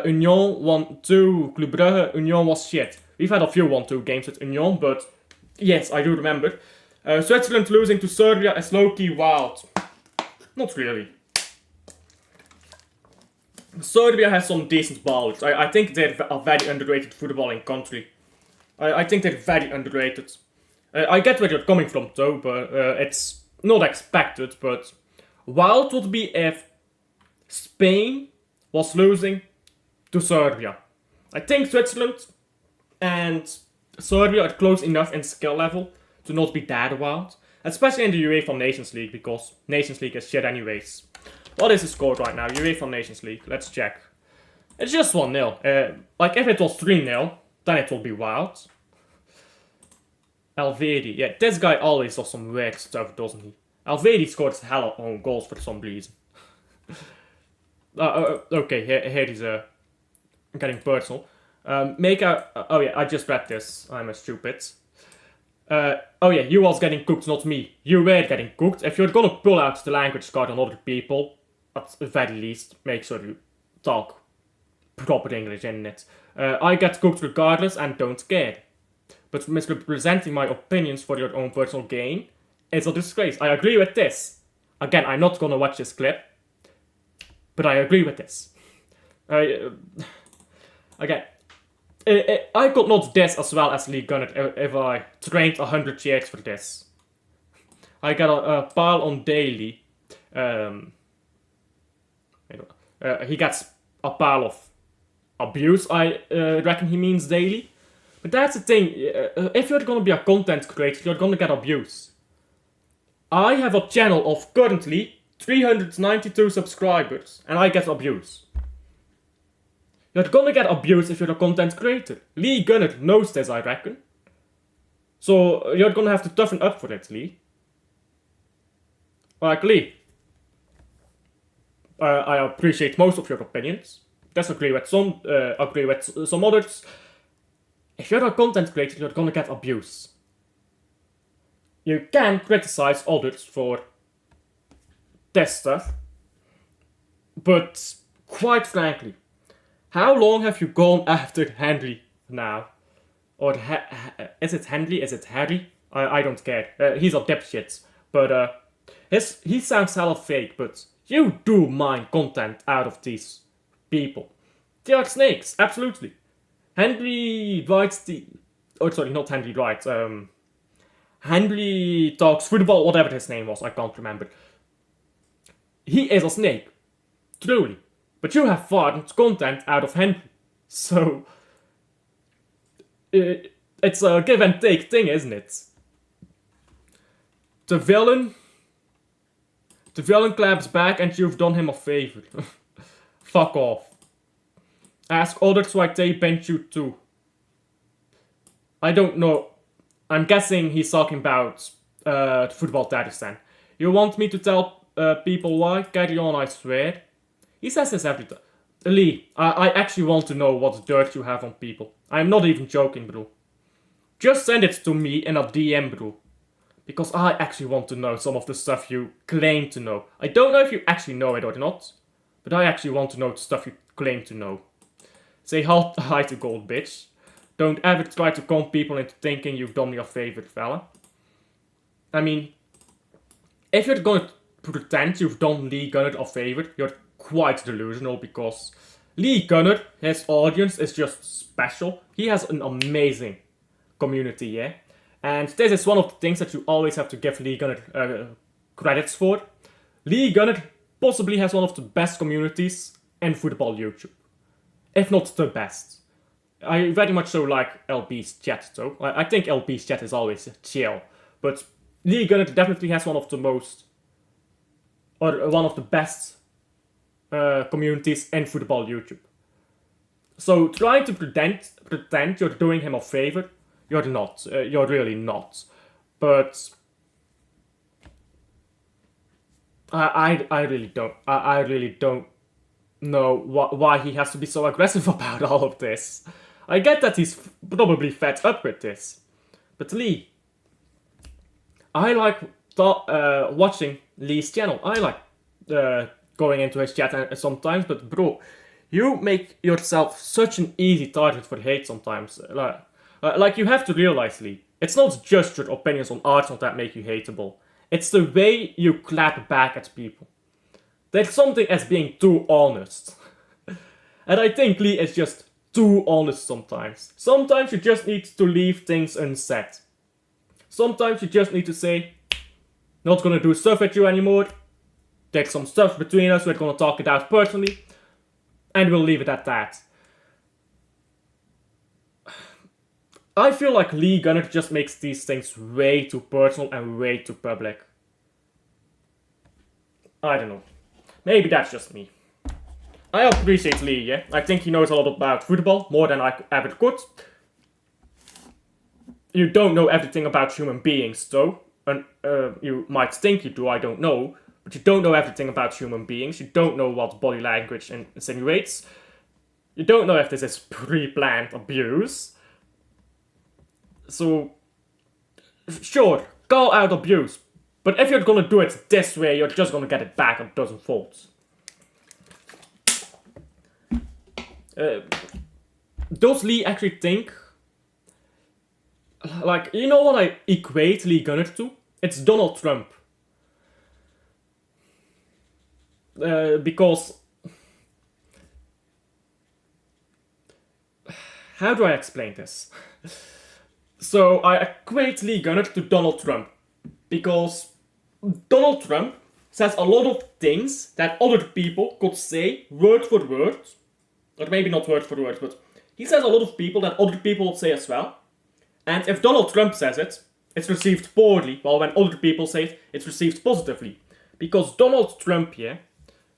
S1: Union 1-2, Club Brugge, Union was shit. We've had a few 1-2 games with Union, but yes, I do remember. Switzerland losing to Serbia is low-key wild. Not really. Serbia has some decent ballers. I think they're a very underrated footballing country. I think they're very underrated. I get where you're coming from though, but it's not expected, but wild would be if Spain was losing to Serbia. I think Switzerland and Serbia are close enough in skill level to not be that wild. Especially in the UEFA Nations League, because Nations League is shit anyways. What is the score right now? UEFA Nations League, let's check. It's just 1-0. Like if it was 3-0, then it will be wild. Alvedi, yeah, this guy always does some weird stuff, doesn't he? Alvedi scores hella own goals for some reason. Okay, here he's getting personal. Oh yeah, I just read this. I'm a stupid. Oh yeah, you was getting cooked, not me. You were getting cooked. If you're gonna pull out the language card on other people, at the very least, make sure you talk proper English in it. I get cooked regardless and don't care. But misrepresenting my opinions for your own personal gain is a disgrace. I agree with this. Again, I'm not gonna watch this clip, but I agree with this. Again, I could not this as well as Lee Gunnett if I trained 100 years for this. I got a pile on daily. He gets a pile of abuse, I reckon he means daily. But that's the thing, if you're gonna be a content creator, you're gonna get abuse. I have a channel of currently 392 subscribers, and I get abuse. You're gonna get abuse if you're a content creator. Lee Gunnett knows this, I reckon. So you're gonna have to toughen up for it, Lee. Like, Lee, I appreciate most of your opinions. Disagree with some, agree with some others. If you're a content creator, you're gonna get abuse. You can criticize others for this stuff, but quite frankly, how long have you gone after Henry now? Or is it Henry? Is it Harry? I don't care. He's a dipshit, but he sounds hella fake. But you do mine content out of these people. They are snakes, absolutely. Henry writes not Henry writes. Henry talks football, whatever his name was, I can't remember. He is a snake, truly. But you have farmed content out of Henry, so it's a give and take thing, isn't it? The villain claps back, and you've done him a favor. Fuck off. Ask others why they bench you too. I don't know. I'm guessing he's talking about football Tajikistan. You want me to tell people why? Carry on, I swear. He says this every time. Lee, I actually want to know what dirt you have on people. I'm not even joking, bro. Just send it to me in a DM, bro. Because I actually want to know some of the stuff you claim to know. I don't know if you actually know it or not. But I actually want to know the stuff you claim to know. Say hi to gold, bitch. Don't ever try to con people into thinking you've done me a favor, fella. I mean, if you're going to pretend you've done Lee Gunnett a favor, you're quite delusional, because Lee Gunnett, his audience is just special. He has an amazing community, yeah? And this is one of the things that you always have to give Lee Gunnett credits for. Lee Gunnett possibly has one of the best communities in football YouTube. If not the best. I very much so like LB's chat though. I think LB's chat is always chill. But Lee Gunnett definitely has one of the most, or one of the best communities in football YouTube. So trying to pretend you're doing him a favor, you're not. You're really not. But I really don't. I really don't know why he has to be so aggressive about all of this. I get that he's probably fed up with this. But Lee, I like watching Lee's channel. I like going into his chat sometimes, but bro, you make yourself such an easy target for hate sometimes. Like you have to realize, Lee, it's not just your opinions on Arsenal that make you hateable. It's the way you clap back at people. There's something as being too honest. And I think Lee is just too honest sometimes. Sometimes you just need to leave things unsaid. Sometimes you just need to say, not gonna do stuff with you anymore. There's some stuff between us, we're gonna talk it out personally. And we'll leave it at that. I feel like Lee Gunnett just makes these things way too personal and way too public. I don't know. Maybe that's just me. I appreciate Lee, yeah? I think he knows a lot about football, more than I ever could. You don't know everything about human beings, though. And you might think you do, I don't know. But you don't know everything about human beings. You don't know what body language insinuates. You don't know if this is pre-planned abuse. So, Sure, call out abuse. But if you're gonna do it this way, you're just gonna get it back on dozen folds. Does Lee actually think... Like, you know what I equate Lee Gunner to? It's Donald Trump. Because... How do I explain this? So, I equate Lee Gunner to Donald Trump. Because Donald Trump says a lot of things that other people could say word for word. Or maybe not word for word, but he says a lot of people that other people would say as well. And if Donald Trump says it, it's received poorly, while when other people say it, it's received positively. Because Donald Trump here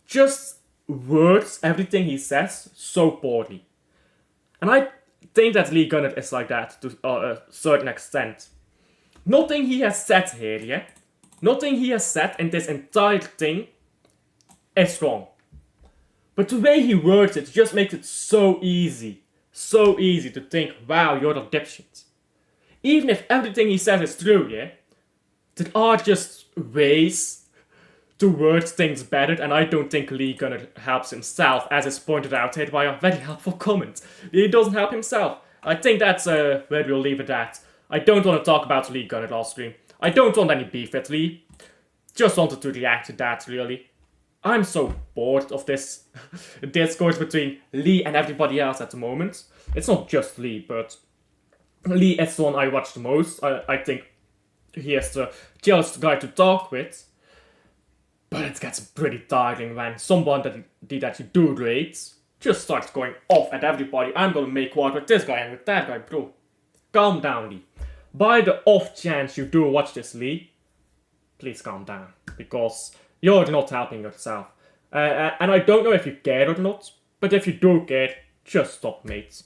S1: just words everything he says so poorly. And I think that Lee Gunner is like that to a certain extent. Nothing he has said here, yeah? Nothing he has said in this entire thing is wrong. But the way he words it just makes it so easy. So easy to think, wow, you're a dipshit. Even if everything he says is true, yeah? There are just ways to word things better, and I don't think Lee Gunner helps himself, as is pointed out here by a very helpful comment. He doesn't help himself. I think that's where we'll leave it at. I don't want to talk about Lee Gunner last stream. I don't want any beef with Lee. Just wanted to react to that, really. I'm so bored of this discourse between Lee and everybody else at the moment. It's not just Lee, but Lee is the one I watch the most. I think he is the chillest guy to talk with. But it gets pretty tiring when someone that you do rate just starts going off at everybody. I'm gonna make war with this guy and with that guy, bro. Calm down, Lee. By the off chance you do watch this, Lee, please calm down. Because you're not helping yourself. And I don't know if you care or not, but if you do care, just stop, mates.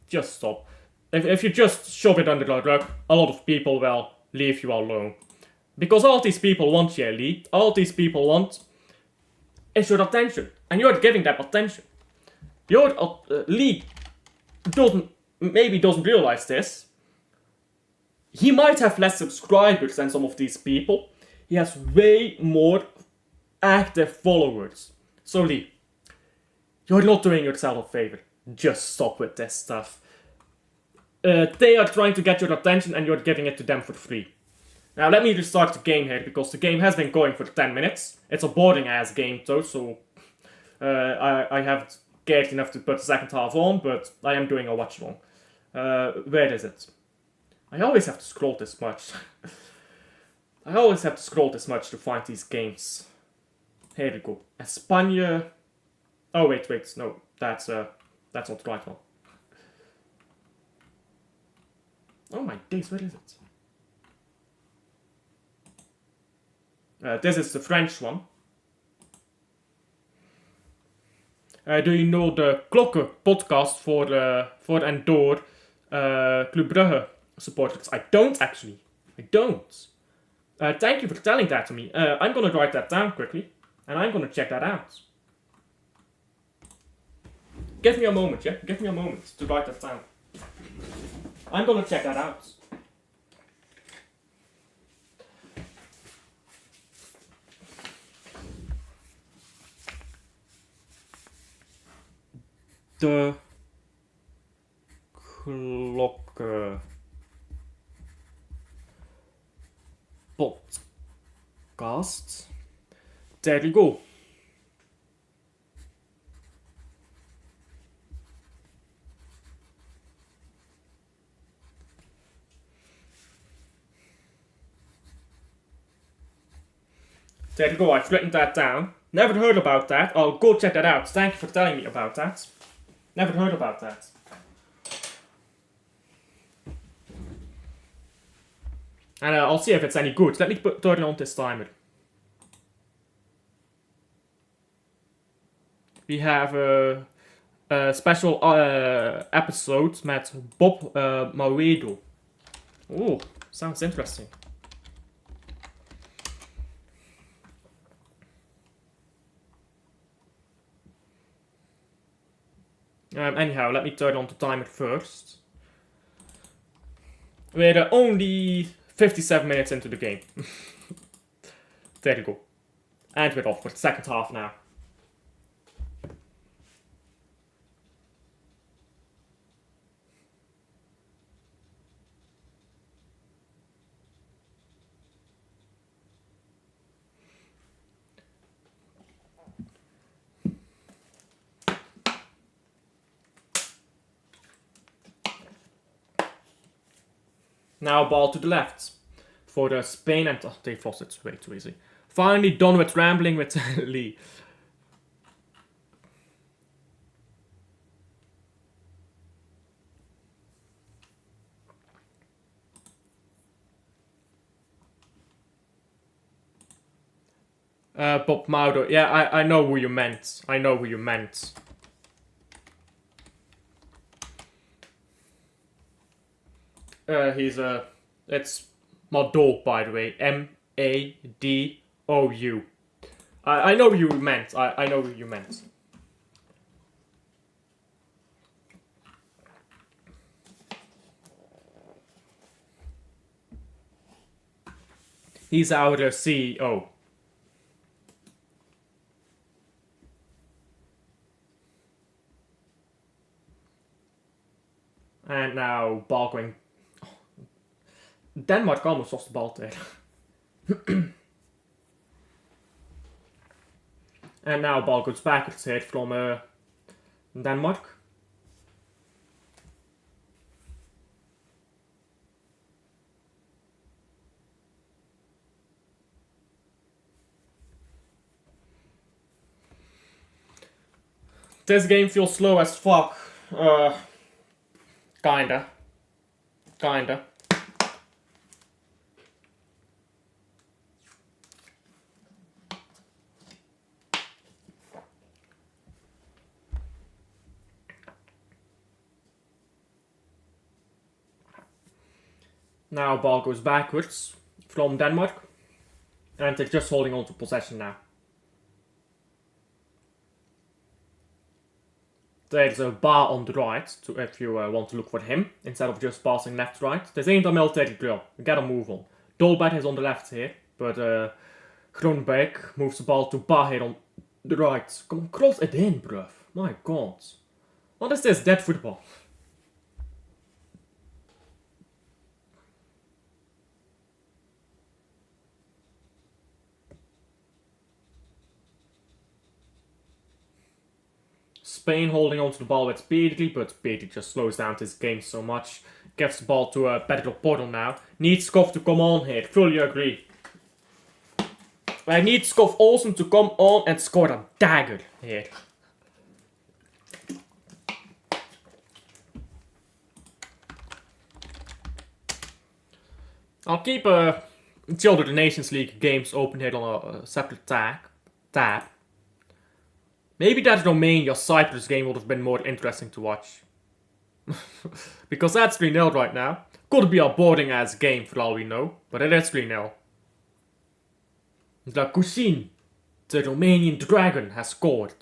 S1: Just stop. If you just shove it under the rug, a lot of people will leave you alone. Because all these people want here, Lee, all these people want is your attention. And you're giving them attention. Lee maybe doesn't realize this. He might have less subscribers than some of these people. He has way more active followers. So Lee, you're not doing yourself a favor. Just stop with this stuff. They are trying to get your attention and you're giving it to them for free. Now let me restart the game here, because the game has been going for 10 minutes. It's a boring ass game though, so I haven't cared enough to put the second half on, but I am doing a watch-along. Where is it? I always have to scroll this much. I always have to scroll this much to find these games. Here we go. España. Oh wait, no, that's not the right one. Oh my days, where is it? This is the French one. Do you know the Klokken podcast for and door Club Brugge supporters? I don't actually. I don't. Thank you for telling that to me. I'm gonna write that down quickly, and I'm gonna check that out. Give me a moment, yeah? Give me a moment to write that down. I'm gonna check that out. De Klokken podcast. There you go. There you go, I've written that down. Never heard about that. I'll go check that out. Thank you for telling me about that. Never heard about that. And I'll see if it's any good. Let me turn on this timer. We have a special episode met Bob Mawedo. Oh, sounds interesting. Anyhow, let me turn on the timer first. We're only 57 minutes into the game. There you go. And we're off for the second half now. Now ball to the left for the Spain, and they lost it way too easy. Finally done with rambling with Lee. Bob Maudo. Yeah, I know who you meant. I know who you meant. It's Mado, by the way. M-A-D-O-U. I know who you meant. I know who you meant. He's our CEO. And now ball going. Denmark almost lost the ball there. And now ball goes backwards here from Denmark. This game feels slow as fuck. Kinda. Now ball goes backwards from Denmark. And they're just holding on to possession now. There's a bar on the right, if you want to look for him, instead of just passing left-right. This ain't a military drill, we gotta move on. Dolberg is on the left here, but Groenbeek moves the ball to Bar here on the right. Come on, cross it in, bruv. My god. What is this, dead football? Spain holding on to the ball with Pedri, but Pedri just slows down his game so much. Gives the ball to Pedro Porro now. Needs Skov to come on here, fully agree. I need Skov Olsen to come on and score a dagger here. I'll keep the other Nations League games open here on a separate tab. Maybe that Romania-Cyprus game would have been more interesting to watch. Because that's 3-0 right now. Could be a boring ass game for all we know, but it is 3-0. The Kusin, the Romanian dragon, has scored.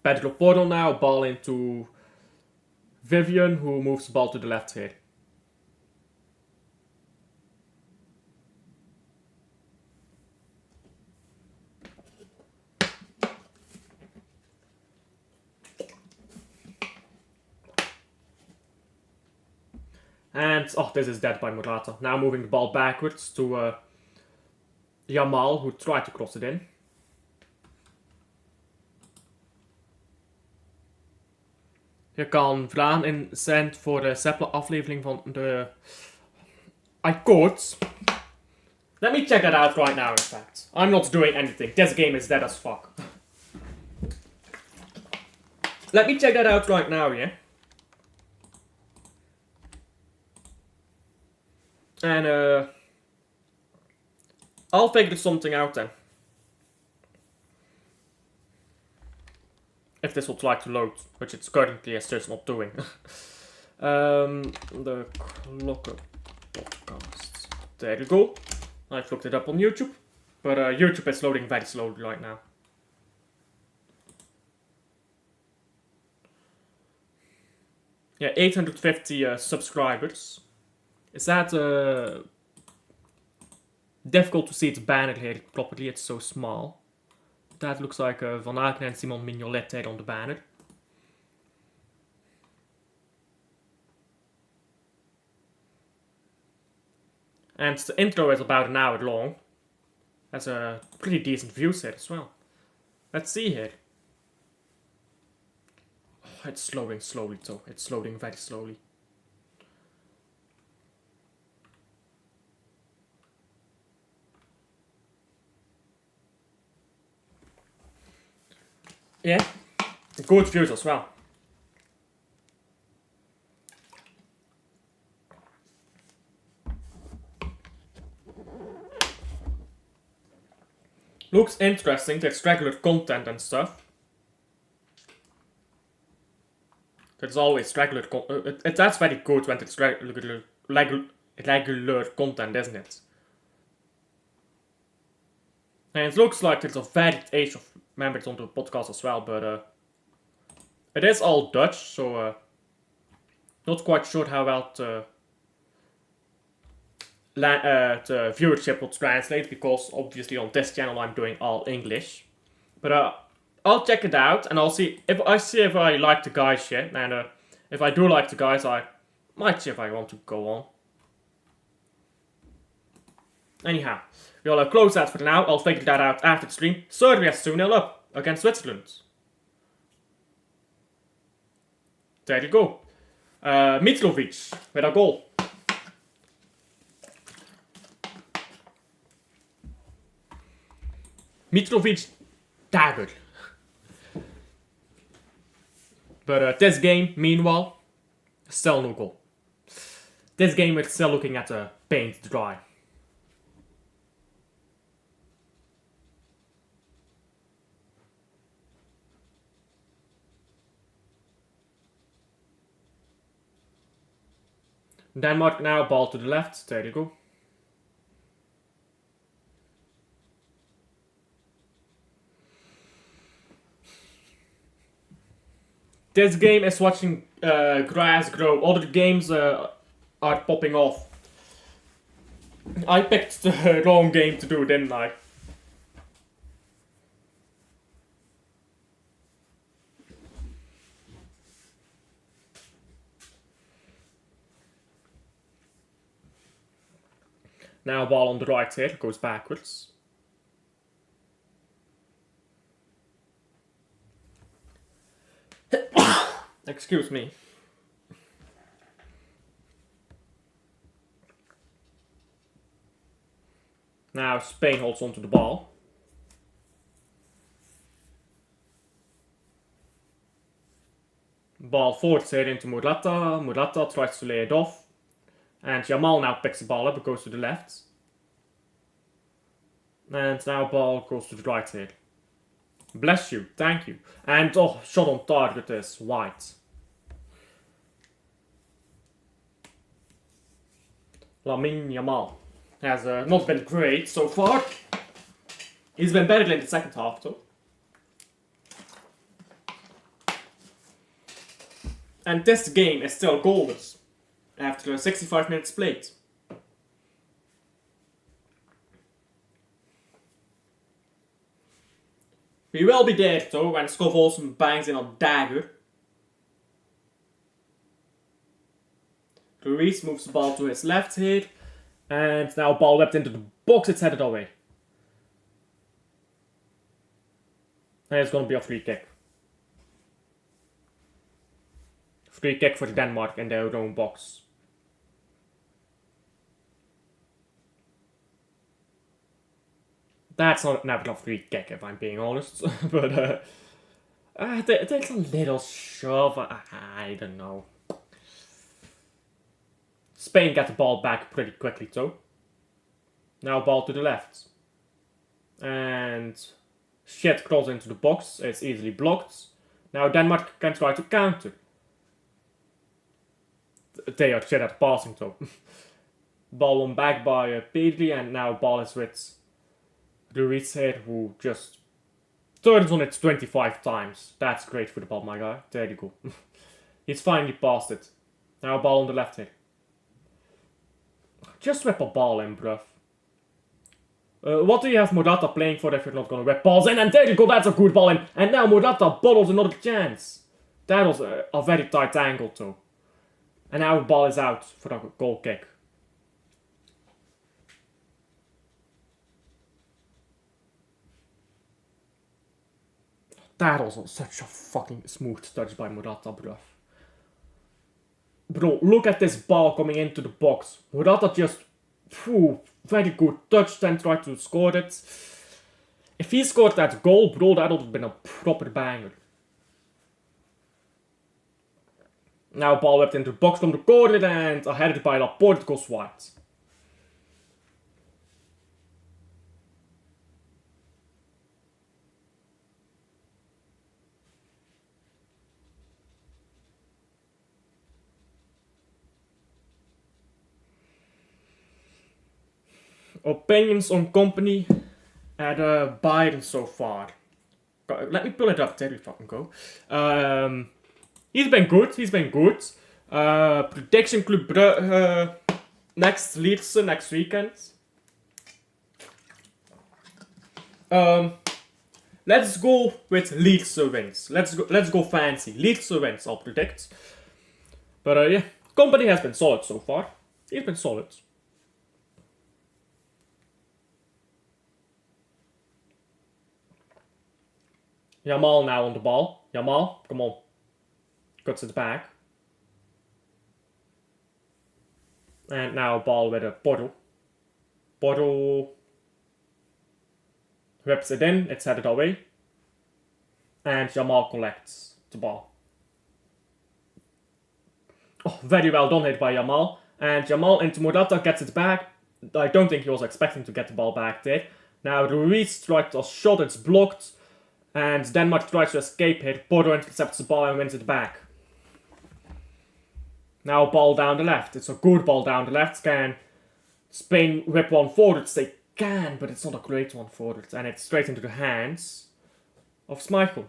S1: Pedro Porro now, ball into Vivian, who moves the ball to the left here. And, this is dead by Morata. Now moving the ball backwards to Jamal, who tried to cross it in. Je kan vragen inzenden voor de separate aflevering van de iCodes. Let me check that out right now, in fact. I'm not doing anything. This game is dead as fuck. Let me check that out right now, yeah? And, I'll figure something out then. If this would like to load, which it's currently just not doing. The Klokken podcast. There you go. I've looked it up on YouTube. But YouTube is loading very slowly right now. Yeah, 850 subscribers. Is that difficult to see its banner here properly? It's so small. That looks like Van Aken and Simon Mignolet there on the banner. And the intro is about an hour long. That's a pretty decent views here as well. Let's see here. Oh, it's slowing slowly though. It's loading very slowly. Yeah, good views as well. Looks interesting, it's regular content and stuff. It's always regular content. That's very good when it's regular content, isn't it? And it looks like there's a varied age of members on the podcast as well, but it is all Dutch, so not quite sure how well the viewership will translate, because obviously on this channel I'm doing all English. But I'll check it out and I'll see if I like the guys yet, and if I do like the guys, I might see if I want to go on. Anyhow, we'll close that for now. I'll figure that out after the stream. Serbia is 2-0 up against Switzerland. There you go. Mitrovic with a goal. Mitrovic dagger. But this game, meanwhile, still no goal. This game we're still looking at the paint dry. Denmark now, ball to the left. There you go. This game is watching grass grow. Other games are popping off. I picked the wrong game to do, didn't I? Now ball on the right here, goes backwards. Excuse me. Now Spain holds onto the ball. Ball forwards here into Morata. Morata tries to lay it off. And Jamal now picks the ball up, it goes to the left. And now ball goes to the right here. Bless you, thank you. And oh, shot on target is white. Lamine Yamal has not been great so far. He's been better in the second half though. And this game is still goalless after 65 minutes played. We will be there though when Skov Olsen bangs in a dagger. Ruiz moves the ball to his left here. And now ball whipped into the box, it's headed away. And it's gonna be a free kick. Free kick for Denmark in their own box. That's not never a free kick if I'm being honest. But there's a little shove. I don't know. Spain got the ball back pretty quickly though. Now ball to the left. And shit crawls into the box. It's easily blocked. Now Denmark can try to counter. They are shit at passing though. Ball won back by Pedri, and now ball is with Ruiz here, who just turns on it 25 times. That's great for the ball, my guy. There you go. He's finally passed it. Now a ball on the left here. Just whip a ball in, bruv. What do you have Morata playing for if you're not gonna whip balls in? And there you go, that's a good ball in. And now Morata bottles another chance. That was a very tight angle too. And now the ball is out for a goal kick. That was such a fucking smooth touch by Morata, bruv. Bro, look at this ball coming into the box. Morata just, very good touch, then tried to score it. If he scored that goal, bro, that would have been a proper banger. Now ball whipped into the box from the corner and headed by Laporte goes wide. Opinions on company at Bayern so far. Let me pull it up. There we fucking go. He's been good. Prediction Club Brugge next Leeds next weekend. Let's go with Leeds wins. Let's go fancy. Leeds wins, I'll predict. But yeah, company has been solid so far. He's been solid. Yamal now on the ball. Yamal, come on. Cuts it back. And now a ball with a Porto. Porto whips it in. It's headed away. And Yamal collects the ball. Oh, very well done hit by Yamal. And Yamal into Morata gets it back. I don't think he was expecting to get the ball back there. Now Ruiz tried a shot, it's blocked. And Denmark tries to escape here. Porto intercepts the ball and wins it back. Now ball down the left. It's a good ball down the left. Can Spain whip one forward? They can, but it's not a great one forward. And it's straight into the hands of Schmeichel.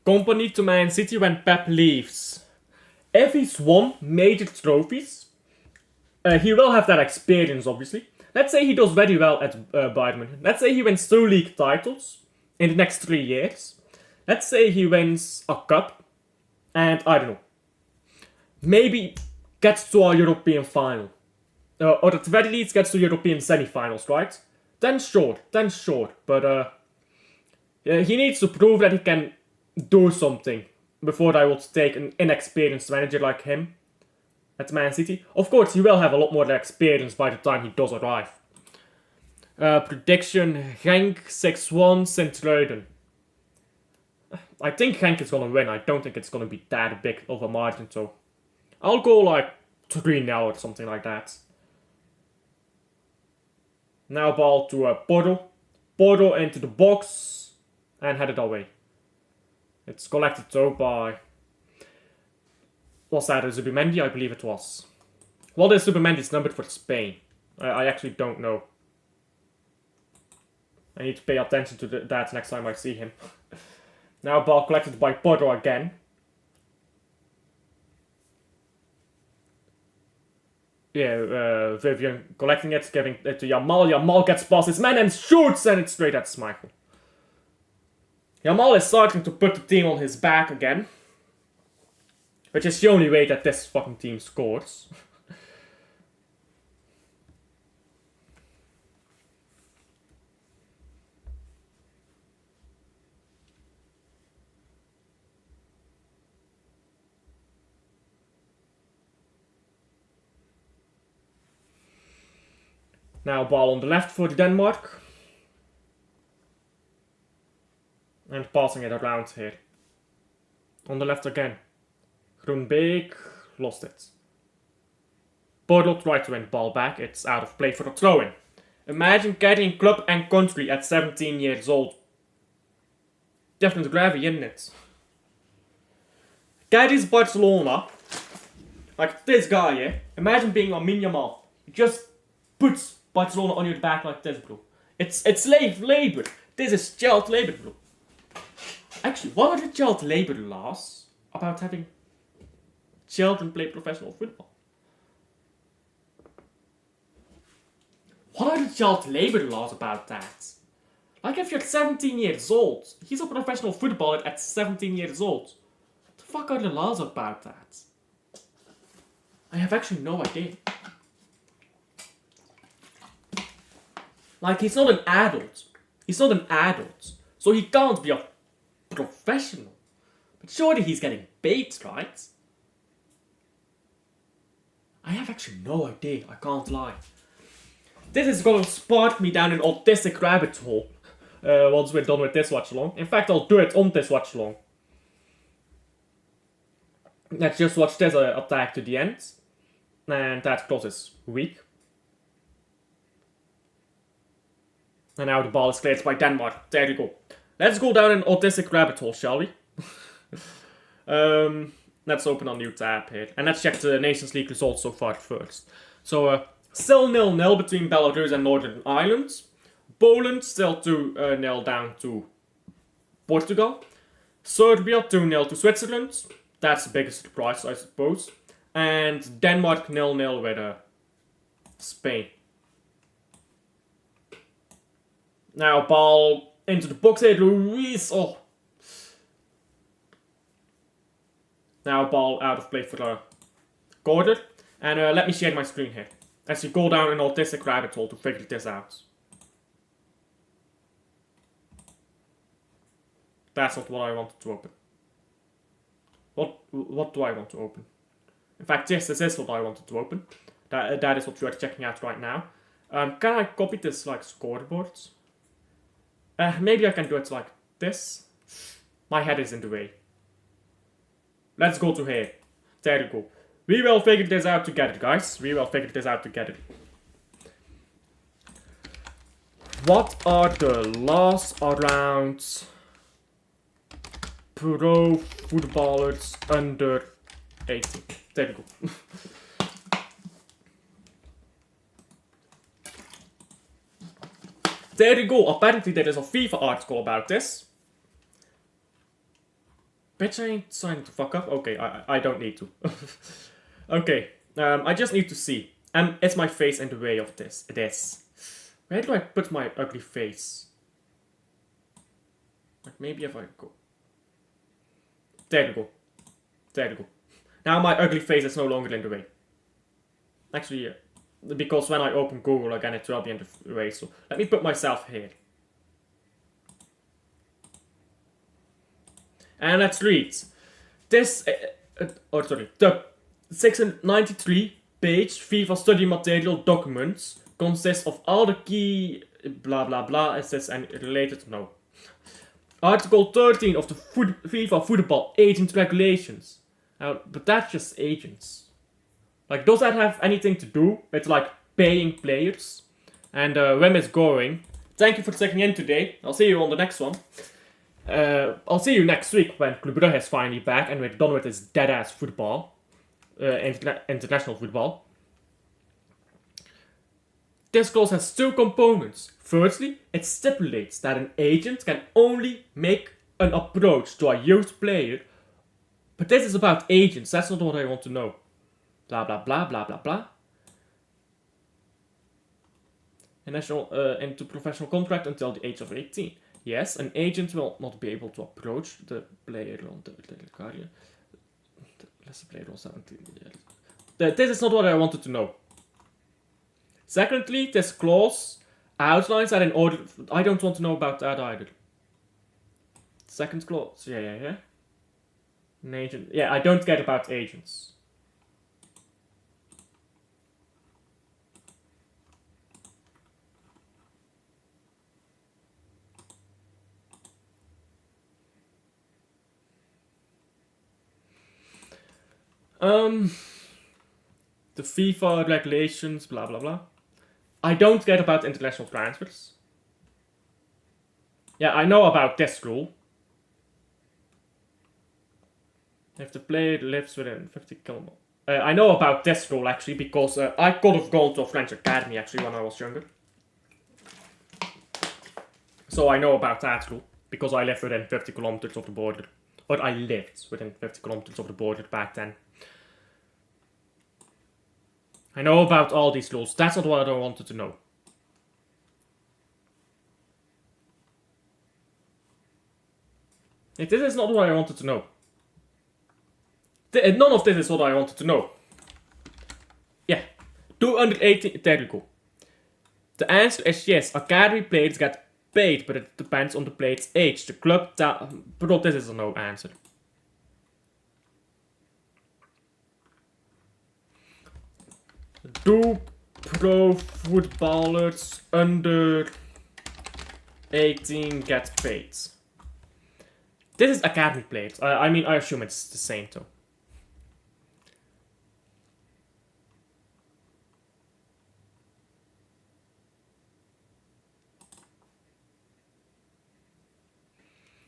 S1: Company to Man City when Pep leaves. If he's won major trophies, he will have that experience, obviously. Let's say he does very well at Bayern Munich. Let's say he wins 2 league titles in the next 3 years. Let's say he wins a cup, and I don't know, maybe gets to a European final. Or at the very least gets to European semi-finals, right? Then sure. But he needs to prove that he can do something before I would take an inexperienced manager like him at Man City. Of course, he will have a lot more experience by the time he does arrive. Prediction, Genk 6-1, Sint-Truiden. I think Genk is gonna win. I don't think it's gonna be that big of a margin, so I'll go like 3-0 or something like that. Now ball to Porto. Porto into the box and headed away. It's collected though by... Was that a Zubimendi? I believe it was. What is Zubimendi's number for Spain? I actually don't know. I need to pay attention to that next time I see him. Now ball collected by Porto again. Yeah, Vivian collecting it, giving it to Yamal. Yamal gets past his man and shoots, and it's straight at Schmeichel. Yamal is starting to put the team on his back again. Which is the only way that this fucking team scores. Now ball on the left for Denmark. And passing it around here. On the left again. Groenbeek lost it. Porto tried to win the ball back. It's out of play for a throw-in. Imagine carrying club and country at 17 years old. Definitely gravity, isn't it? Guy is Barcelona. Like this guy, yeah? Imagine being a Yamal. He just puts Barcelona on your back like this, bro. It's slave labor. This is child labor, bro. Actually, what are the child labor laws about having children play professional football? What are the child labor laws about that? Like if you're 17 years old, he's a professional footballer at 17 years old. What the fuck are the laws about that? I have actually no idea. Like he's not an adult. He's not an adult. So he can't be a professional. But surely he's getting paid, right? I have actually no idea, I can't lie. This is gonna spark me down an autistic rabbit hole. Once we're done with this watch-along. In fact, I'll do it on this watch-along. Let's just watch this attack to the end. And that close is weak. And now the ball is cleared by Denmark. There you go. Let's go down an autistic rabbit hole, shall we? Let's open a new tab here. And let's check the Nations League results so far first. So, still 0-0 between Belarus and Northern Ireland. Poland still 2-0 down to Portugal. Serbia 2-0 to Switzerland. That's the biggest surprise, I suppose. And Denmark 0-0 with Spain. Now ball into the box here, Luis. Oh. Now ball out of play for Gordon. And let me share my screen here. As you go down an autistic rabbit hole to figure this out. That's not what I wanted to open. What do I want to open? In fact, yes, this is what I wanted to open. That is what you are checking out right now. Can I copy this like scoreboard? Maybe I can do it like this. My head is in the way. Let's go to here. There you go. We will figure this out together, guys. We will figure this out together. What are the laws around pro footballers under 18? There you go. There you go. Apparently there is a FIFA article about this. Bitch, I ain't trying to fuck up. Okay, I don't need to. Okay, I just need to see. Is my face in the way of this? Where do I put my ugly face? Like maybe if I go. There you go. There you go. Now my ugly face is no longer in the way. Actually, yeah. Because when I open Google again, it will be in the way. So let me put myself here. And let's read. This, the 693-page FIFA study material documents consists of all the key blah blah blah. Is this any related? No. Article 13 of the FIFA football agent regulations. But that's just agents. Like, does that have anything to do with like paying players? And when it's going. Thank you for checking in today. I'll see you on the next one. I'll see you next week when Club Brugge is finally back and we're done with this dead-ass football. International football. This clause has two components. Firstly, it stipulates that an agent can only make an approach to a youth player. But this is about agents, that's not what I want to know. Blah blah blah blah blah blah. Into professional contract until the age of 18. Yes, an agent will not be able to approach the player on the career. Let's play on 17 years. This is not what I wanted to know. Secondly, this clause outlines that in order. I don't want to know about that either. Second clause. Yeah. An agent. Yeah, I don't get about agents. The FIFA regulations, blah blah blah. I don't get about international transfers. Yeah, I know about this rule. If the player lives within 50 kilometers. I know about this rule actually because I could have gone to a French academy actually when I was younger. So I know about that rule because I live within 50 kilometers of the border. But I lived within 50 kilometers of the border back then. I know about all these rules. That's not what I wanted to know. This is not what I wanted to know. None of this is what I wanted to know. Yeah. 218. There you go. The answer is yes. Academy players get paid, but it depends on the player's age. The club but this is a no answer. Do pro footballers under 18 get paid? This is academy players. I mean, I assume it's the same though.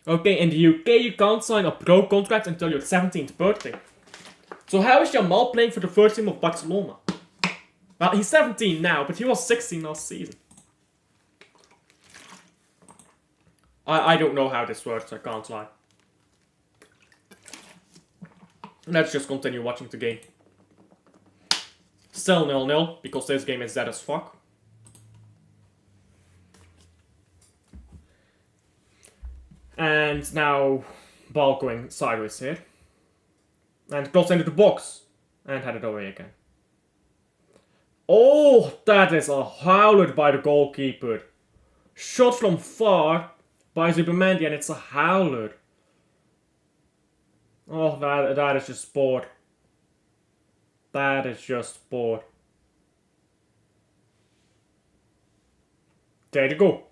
S1: Okay, in the UK you can't sign a pro contract until your 17th birthday. So how is Jamal playing for the first team of Barcelona? Well, he's 17 now, but he was 16 last season. I don't know how this works, I can't lie. Let's just continue watching the game. Still 0-0, because this game is dead as fuck. And now, ball going sideways here. And cross into the box. And headed away again. Oh, that is a howler by the goalkeeper. Shot from far by Zubimendi, and it's a howler. Oh, that is just sport. That is just sport. There you go.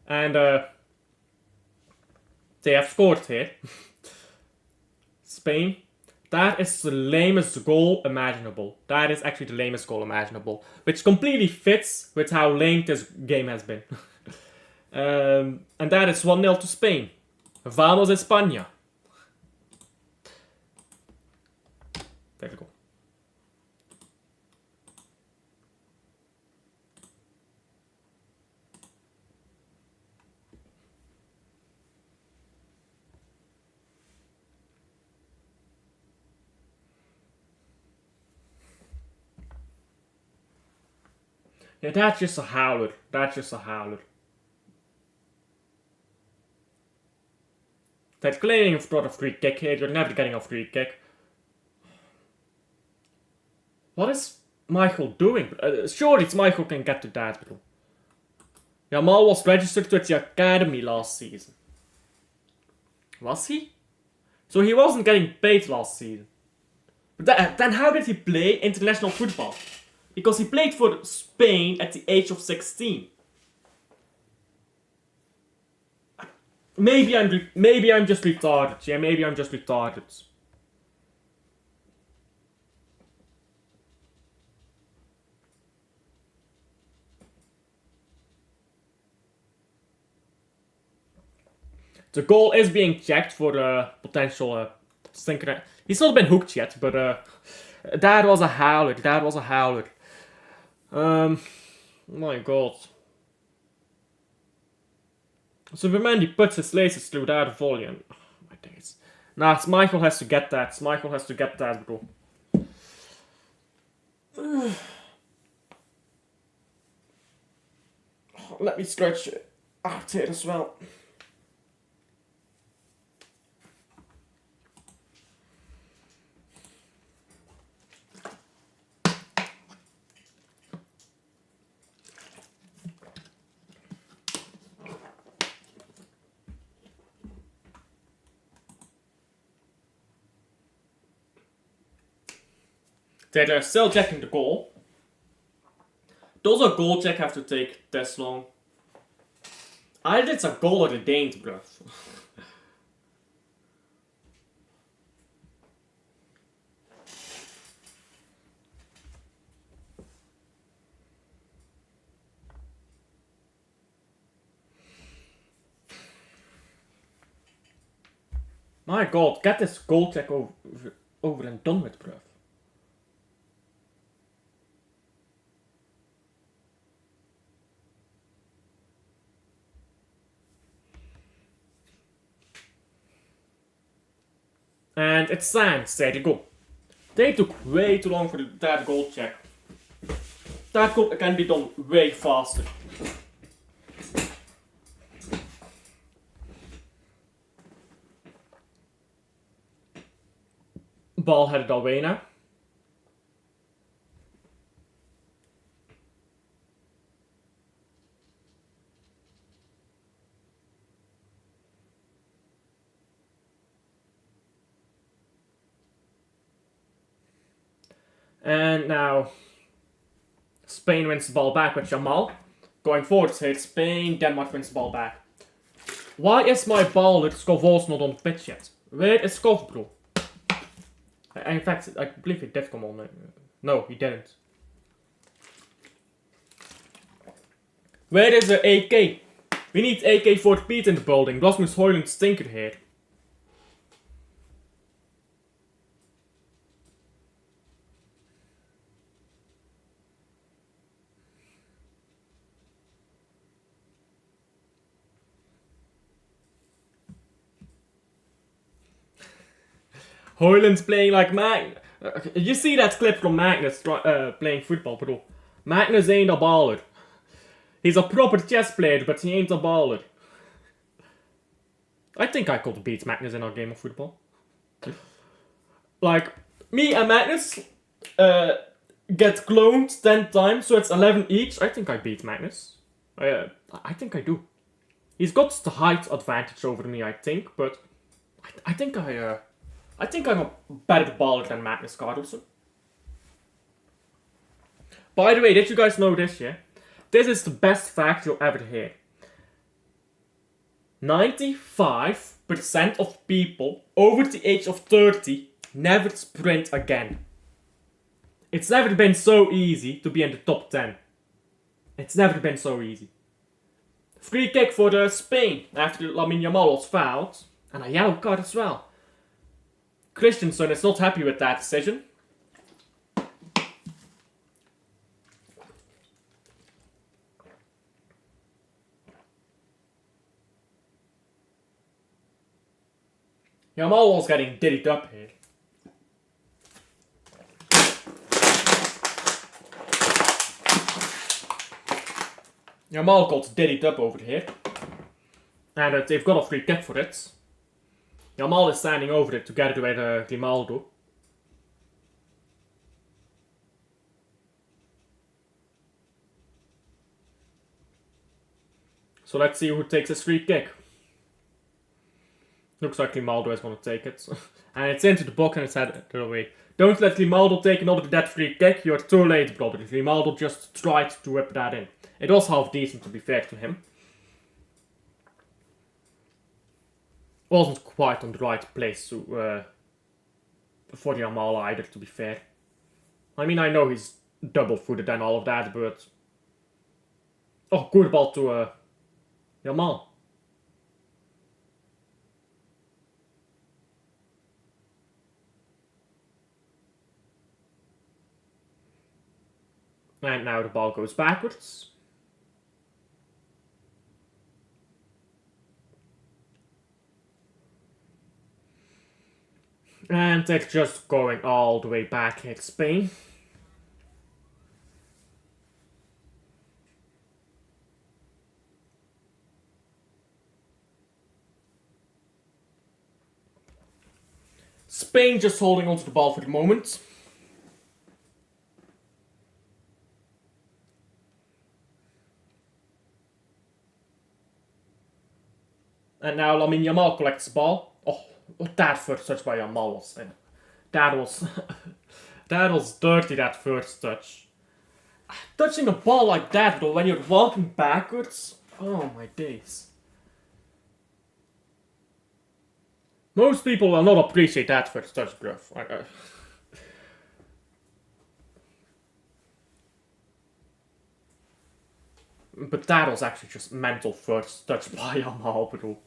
S1: And they have scored here. Spain. That is the lamest goal imaginable. That is actually the lamest goal imaginable. Which completely fits with how lame this game has been. And that is 1-0 to Spain. Vamos España. There you go. Yeah, that's just a howler. That's just a howler. They're claiming for a free kick here. You're never getting a free kick. What is Michael doing? Surely Michael can get to that, bro. Jamal was registered with the academy last season. Was he? So he wasn't getting paid last season. But then how did he play international football? Because he played for Spain at the age of 16. Maybe I'm just retarded. Yeah, maybe I'm just retarded. The goal is being checked for potential stinker. He's not been hooked yet, but that was a howler. That was a howler. My god. Superman puts his laces through that volume. Oh, my days. Nah, Michael has to get that. Michael has to get that, bro. Let me stretch it out here as well. They're still checking the goal. Does a goal check have to take this long? Either it's a goal or it ain't, bruv. My god, get this goal check over and done with, bruv. And it stands, there you go. They took way too long for that goal check. That can be done way faster. Ball headed away now. And now Spain wins the ball back with Jamal. Going forward, it's Spain, Denmark wins the ball back. Why is my ball at Scovo's not on the pitch yet? Where is Scov, bro? In fact, I believe he did come on. No, he didn't. Where is the AK? We need AK for Pete in the building. Rasmus Højlund stinker here. Højlund's playing like Magnus. You see that clip from Magnus playing football, bro. Magnus ain't a baller. He's a proper chess player, but he ain't a baller. I think I could beat Magnus in our game of football. Like, me and Magnus get cloned 10 times, so it's 11 each. I think I beat Magnus. I think I do. He's got the height advantage over me, I think, but I think I'm a better baller than Magnus Carlsen. By the way, did you guys know this, yeah? This is the best fact you'll ever hear. 95% of people over the age of 30 never sprint again. It's never been so easy to be in the top 10. It's never been so easy. Free kick for Spain after Lamine Yamal was fouled. And a yellow card as well. Christensen is not happy with that decision. Yamal was getting diddied up here. Yamal got diddied up over here. And they've got a free kick for it. Yamal is standing over it together with Grimaldo. So let's see who takes this free kick. Looks like Grimaldo is going to take it. And it's into the box and it's headed away. Don't let Grimaldo take another dead free kick. You're too late, brother. Grimaldo just tried to whip that in. It was half decent, to be fair to him. Wasn't quite on the right place for Yamal either, to be fair. I mean, I know he's double-footed and all of that, but... Oh, good ball to Yamal. And now the ball goes backwards. And it's just going all the way back at Spain. Spain just holding onto the ball for the moment. And now Lamine Yamal collects the ball. Oh, that first touch by Yamal was... That was... that was dirty, that first touch. Touching a ball like that, though, when you're walking backwards... Oh my days. Most people will not appreciate that first touch, bruv. But that was actually just mental first touch by Yamal, bro.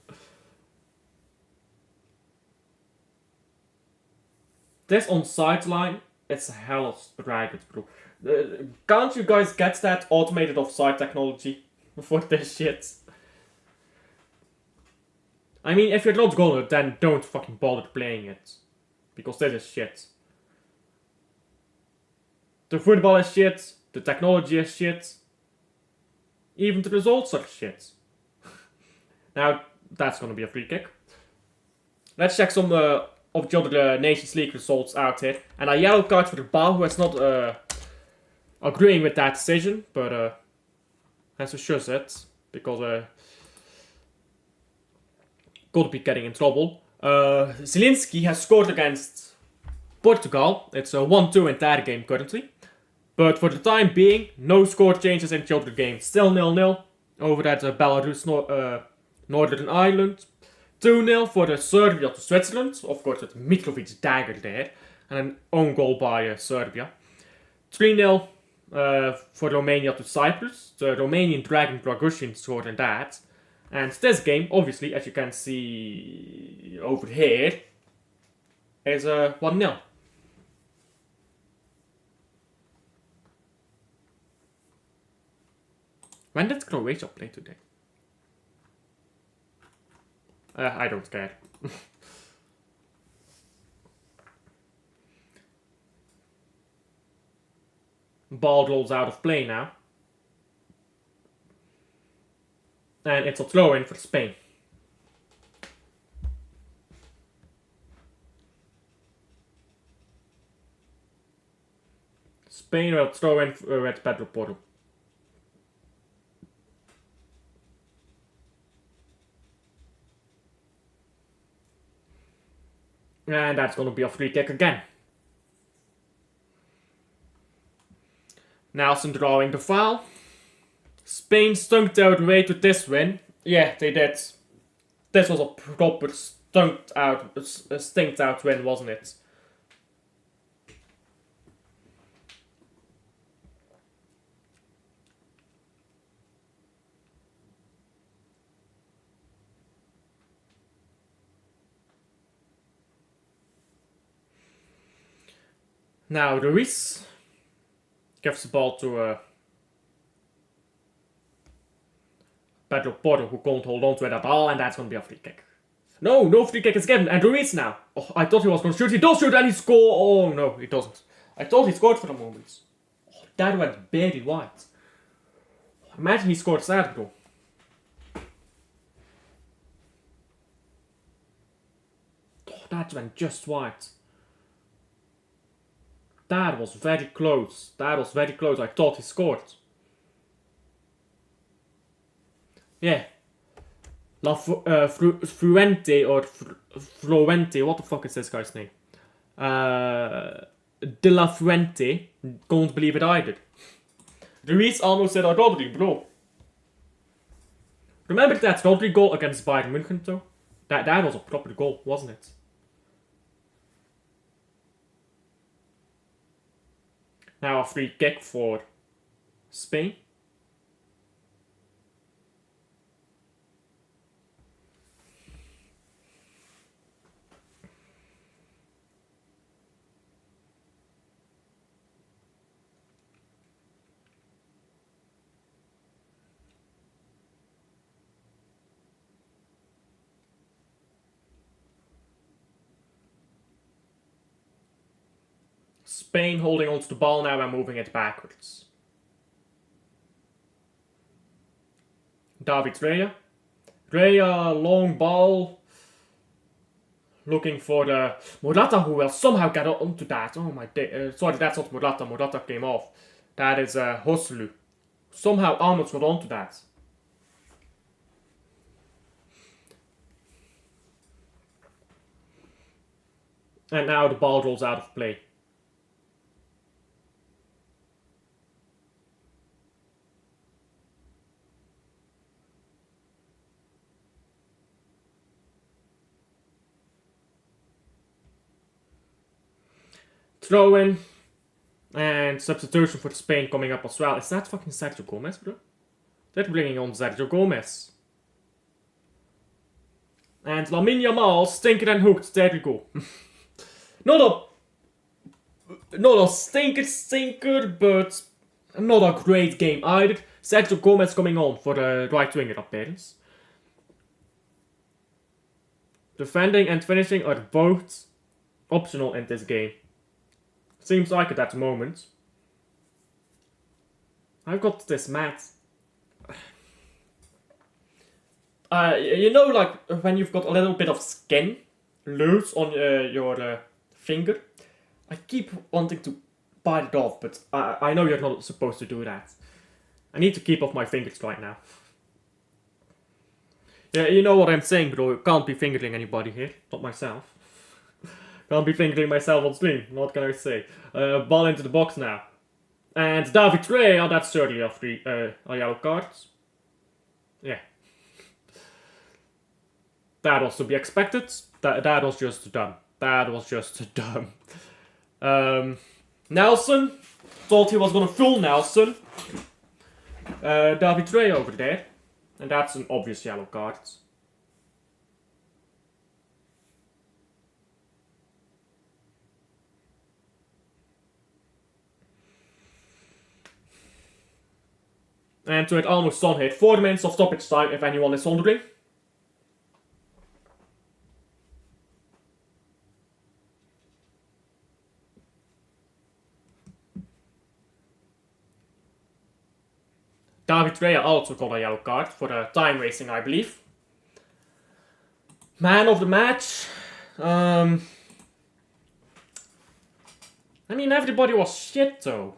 S1: This on sideline, it's a hell of ragged, bro. Can't you guys get that automated offside technology for this shit? I mean, if you're not gonna, then don't fucking bother playing it. Because this is shit. The football is shit, the technology is shit, even the results are shit. Now, that's gonna be a free kick. Let's check some of the other Nations League results out here. And a yellow card for the Bal, who is not agreeing with that decision, but has to shush it, because could be getting in trouble. Zielinski has scored against Portugal. It's a 1-2 in that game currently. But for the time being, no score changes in the other games. Still 0-0 over at Belarus, Northern Ireland. 2-0 for Serbia to Switzerland. Of course, with Mitrovic's dagger there. And an own goal by Serbia. 3-0 for Romania to Cyprus. The Romanian Dragon Dragushin scored in that. And this game, obviously, as you can see over here, is 1-0. When did Croatia play today? I don't care. Ball rolls out of play now. And it's a throw-in for Spain. Spain will throw in with Pedro Porro. And that's going to be a free kick again. Nelson drawing the foul. Spain stunked out way to this win. Yeah, they did. This was a proper stinked out win, wasn't it? Now Ruiz gives the ball to Pedro Porro, who can't hold on to that ball, and that's going to be a free kick. No free kick is given, and Ruiz now. Oh, I thought he was going to shoot. He does shoot, and he scores. Oh no, he doesn't. I thought he scored for a moment. Oh, that went very wide. Imagine he scored that, bro. Oh, that went just wide. That was very close. I thought he scored. Yeah. Fuente or Fluente, what the fuck is this guy's name? De La Fuente. Can't believe it either. Ruiz almost said Rodri, bro. Remember that Rodri goal against Bayern München though? That was a proper goal, wasn't it? Now a free kick for Spain. Spain holding onto the ball now and moving it backwards. David Rea. Rea, long ball. Looking for the Morata, who will somehow get onto that. Oh my day. Sorry, that's not Morata. Morata came off. That is Hoslu. Somehow almost got onto that. And now the ball rolls out of play. Throw in. And substitution for Spain coming up as well. Is that fucking Sergio Gomez, bro? They're bringing on Sergio Gomez. And Lamine Yamal, stinker and hooked. There we go. Not a not a stinker, but not a great game either. Sergio Gomez coming on for the right winger appearance. Defending and finishing are both optional in this game. Seems like it at the moment. I've got this mat. You know, like when you've got a little bit of skin loose on your finger. I keep wanting to bite it off, but I know you're not supposed to do that. I need to keep off my fingers right now. Yeah, you know what I'm saying, bro. Can't be fingering anybody here, not myself. Can't be fingering myself on stream. What can I say? Ball into the box now. And David Ray, oh, that's certainly a yellow card. Yeah. That was to be expected. That was just dumb. That was just dumb. Nelson. Thought he was gonna fool Nelson. David Ray over there. And that's an obvious yellow card. And to it almost on hit. 4 minutes of stoppage time if anyone is wondering. David Rea also got a yellow card for the time racing, I believe. Man of the match. I mean, everybody was shit though.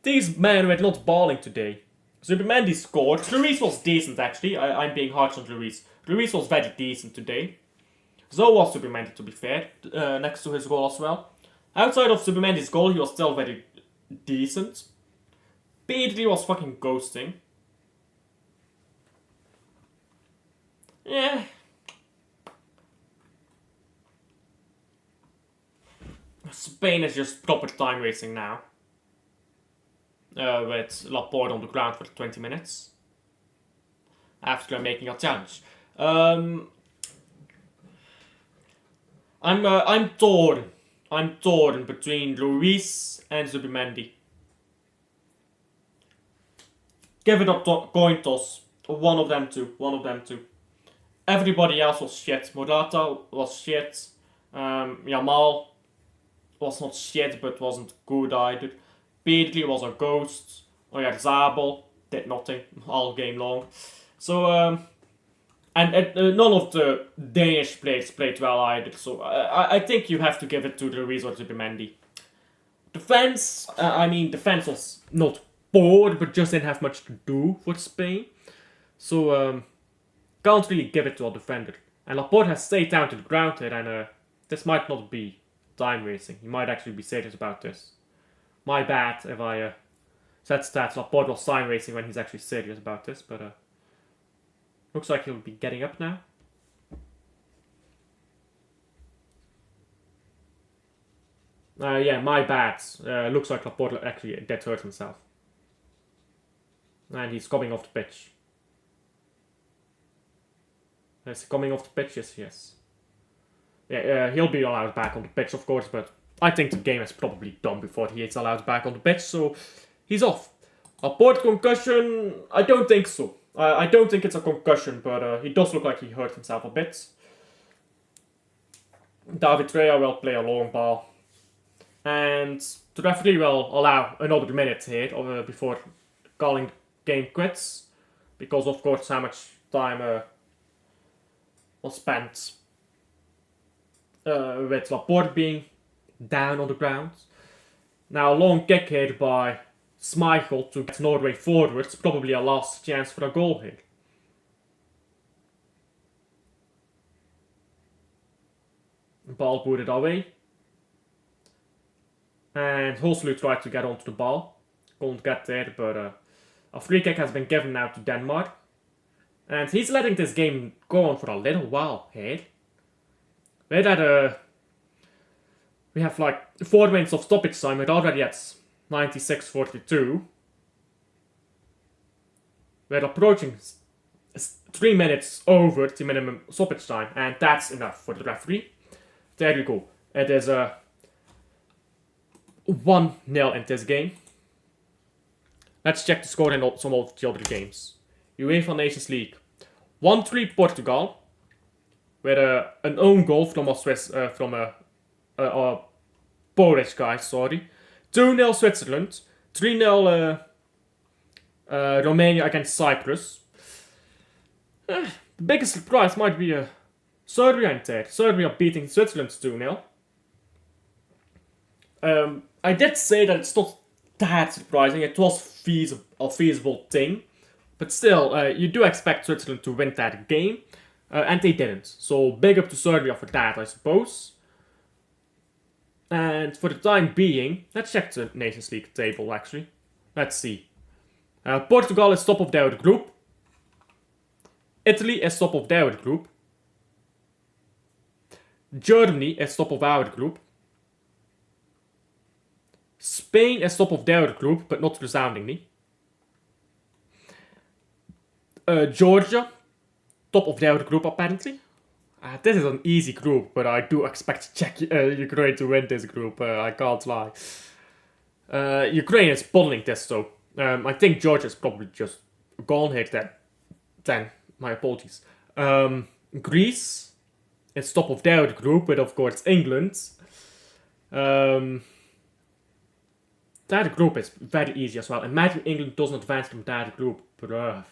S1: These men were not balling today. Zubimendi scored. Luis was decent actually. I'm being harsh on Luis. Luis was very decent today. So was Zubimendi, to be fair, next to his goal as well. Outside of Zubimendi's goal, he was still very decent. Pedri was fucking ghosting. Yeah. Spain is just proper time racing now. With Laporte on the ground for 20 minutes. After making a challenge. I'm torn. I'm torn between Luis and Zubimendi. Give it a coin toss. One of them two. Everybody else was shit. Morata was shit. Yamal was not shit, but wasn't good either. Pedri was a ghost. Oh yeah, Zabel did nothing all game long. So, and none of the Danish players played well either. So I think you have to give it to Luis or Zubimendi. Defense was not poor, but just didn't have much to do for Spain. So, can't really give it to a defender. And Laporte has stayed down to the ground here, and this might not be time racing. He might actually be serious about this. My bad if I said stats. Laporte was time racing when he's actually serious about this, but looks like he'll be getting up now. Yeah, my bad. Looks like Laporte actually did hurt himself. And he's coming off the pitch. Is he coming off the pitch? Yes. Yeah, he'll be allowed back on the pitch, of course, but I think the game is probably done before he is allowed back on the pitch, so he's off. Laporte concussion? I don't think so. I don't think it's a concussion, but he does look like he hurt himself a bit. David Rea will play a long ball. And the referee will allow another minute here before calling the game quits. Because, of course, how much time was spent with Laporte being down on the ground. Now, a long kick here by Schmeichel to get Norway forwards. Probably a last chance for a goal here. Ball booted away. And Hulslu tried to get onto the ball. Couldn't get there, but a free kick has been given now to Denmark. And he's letting this game go on for a little while here. We have like 4 minutes of stoppage time. We're already at 96:42. We're approaching 3 minutes over the minimum stoppage time, and that's enough for the referee. There you go. It is a 1-0 in this game. Let's check the score in some of the other games. UEFA Nations League. 1-3 Portugal. With an own goal from a Polish guy, sorry. 2-0 Switzerland. 3-0 Romania against Cyprus. The biggest surprise might be Serbia in third. Serbia beating Switzerland 2-0. I did say that it's not that surprising. It was a feasible thing. But still, you do expect Switzerland to win that game. And they didn't. So big up to Serbia for that, I suppose. And for the time being, let's check the Nations League table actually. Let's see. Portugal is top of their group. Italy is top of their group. Germany is top of our group. Spain is top of their group, but not resoundingly. Georgia, top of their group apparently. This is an easy group, but I do expect Ukraine to win this group, I can't lie. Ukraine is pulling this though. I think Georgia is probably just gone here then. My apologies. Greece is top of their group, but of course England. That group is very easy as well. Imagine England doesn't advance from that group. Bruh.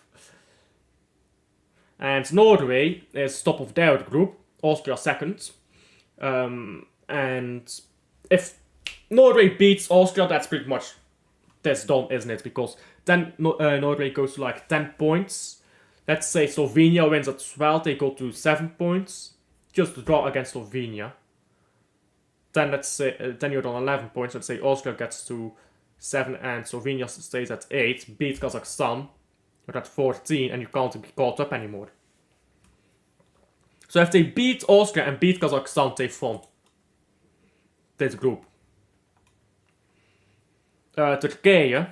S1: And Norway is top of their group. Austria second. And if Norway beats Austria, that's pretty much this done, isn't it? Because then Norway goes to like 10 points. Let's say Slovenia wins at 12, they go to 7 points. Just a draw against Slovenia. Then let's say then you're on 11 points. Let's say Austria gets to 7 and Slovenia stays at 8. Beats Kazakhstan. You're at 14 and you can't be caught up anymore. So if they beat Austria and beat Kazakhstan, they've won this group. Turkey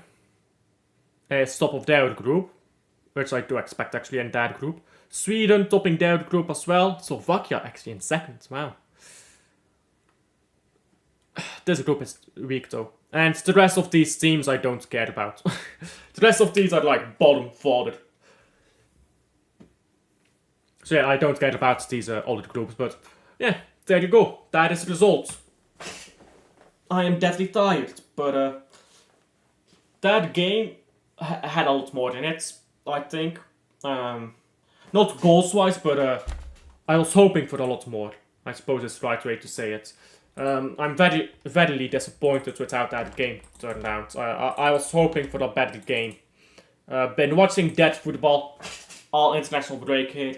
S1: is top of their group, which I do expect actually in that group. Sweden topping their group as well. Slovakia actually in second. Wow. This group is weak though. And the rest of these teams I don't care about. The rest of these are like bottom fodder. So yeah, I don't care about these other groups, but yeah, there you go. That is the result. I am deadly tired, but that game had a lot more in it, I think. Not goals-wise, but I was hoping for a lot more. I suppose it's the right way to say it. I'm very disappointed with how that game turned out. I was hoping for a better game. Been watching that football all international break here.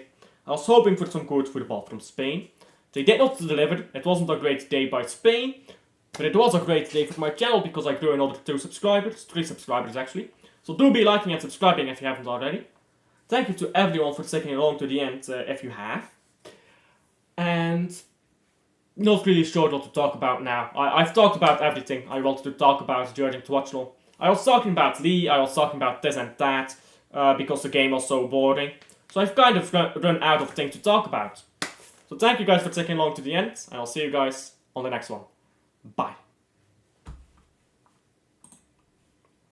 S1: I was hoping for some good football from Spain. They did not deliver. It wasn't a great day by Spain, but it was a great day for my channel because I grew another 3 subscribers actually. So do be liking and subscribing if you haven't already. Thank you to everyone for sticking along to the end if you have. And not really sure what to talk about now. I've talked about everything I wanted to talk about during the Watchalong. I was talking about Lee, I was talking about this and that, because the game was so boring. So I've kind of run out of things to talk about. So thank you guys for sticking along to the end, and I'll see you guys on the next one. Bye.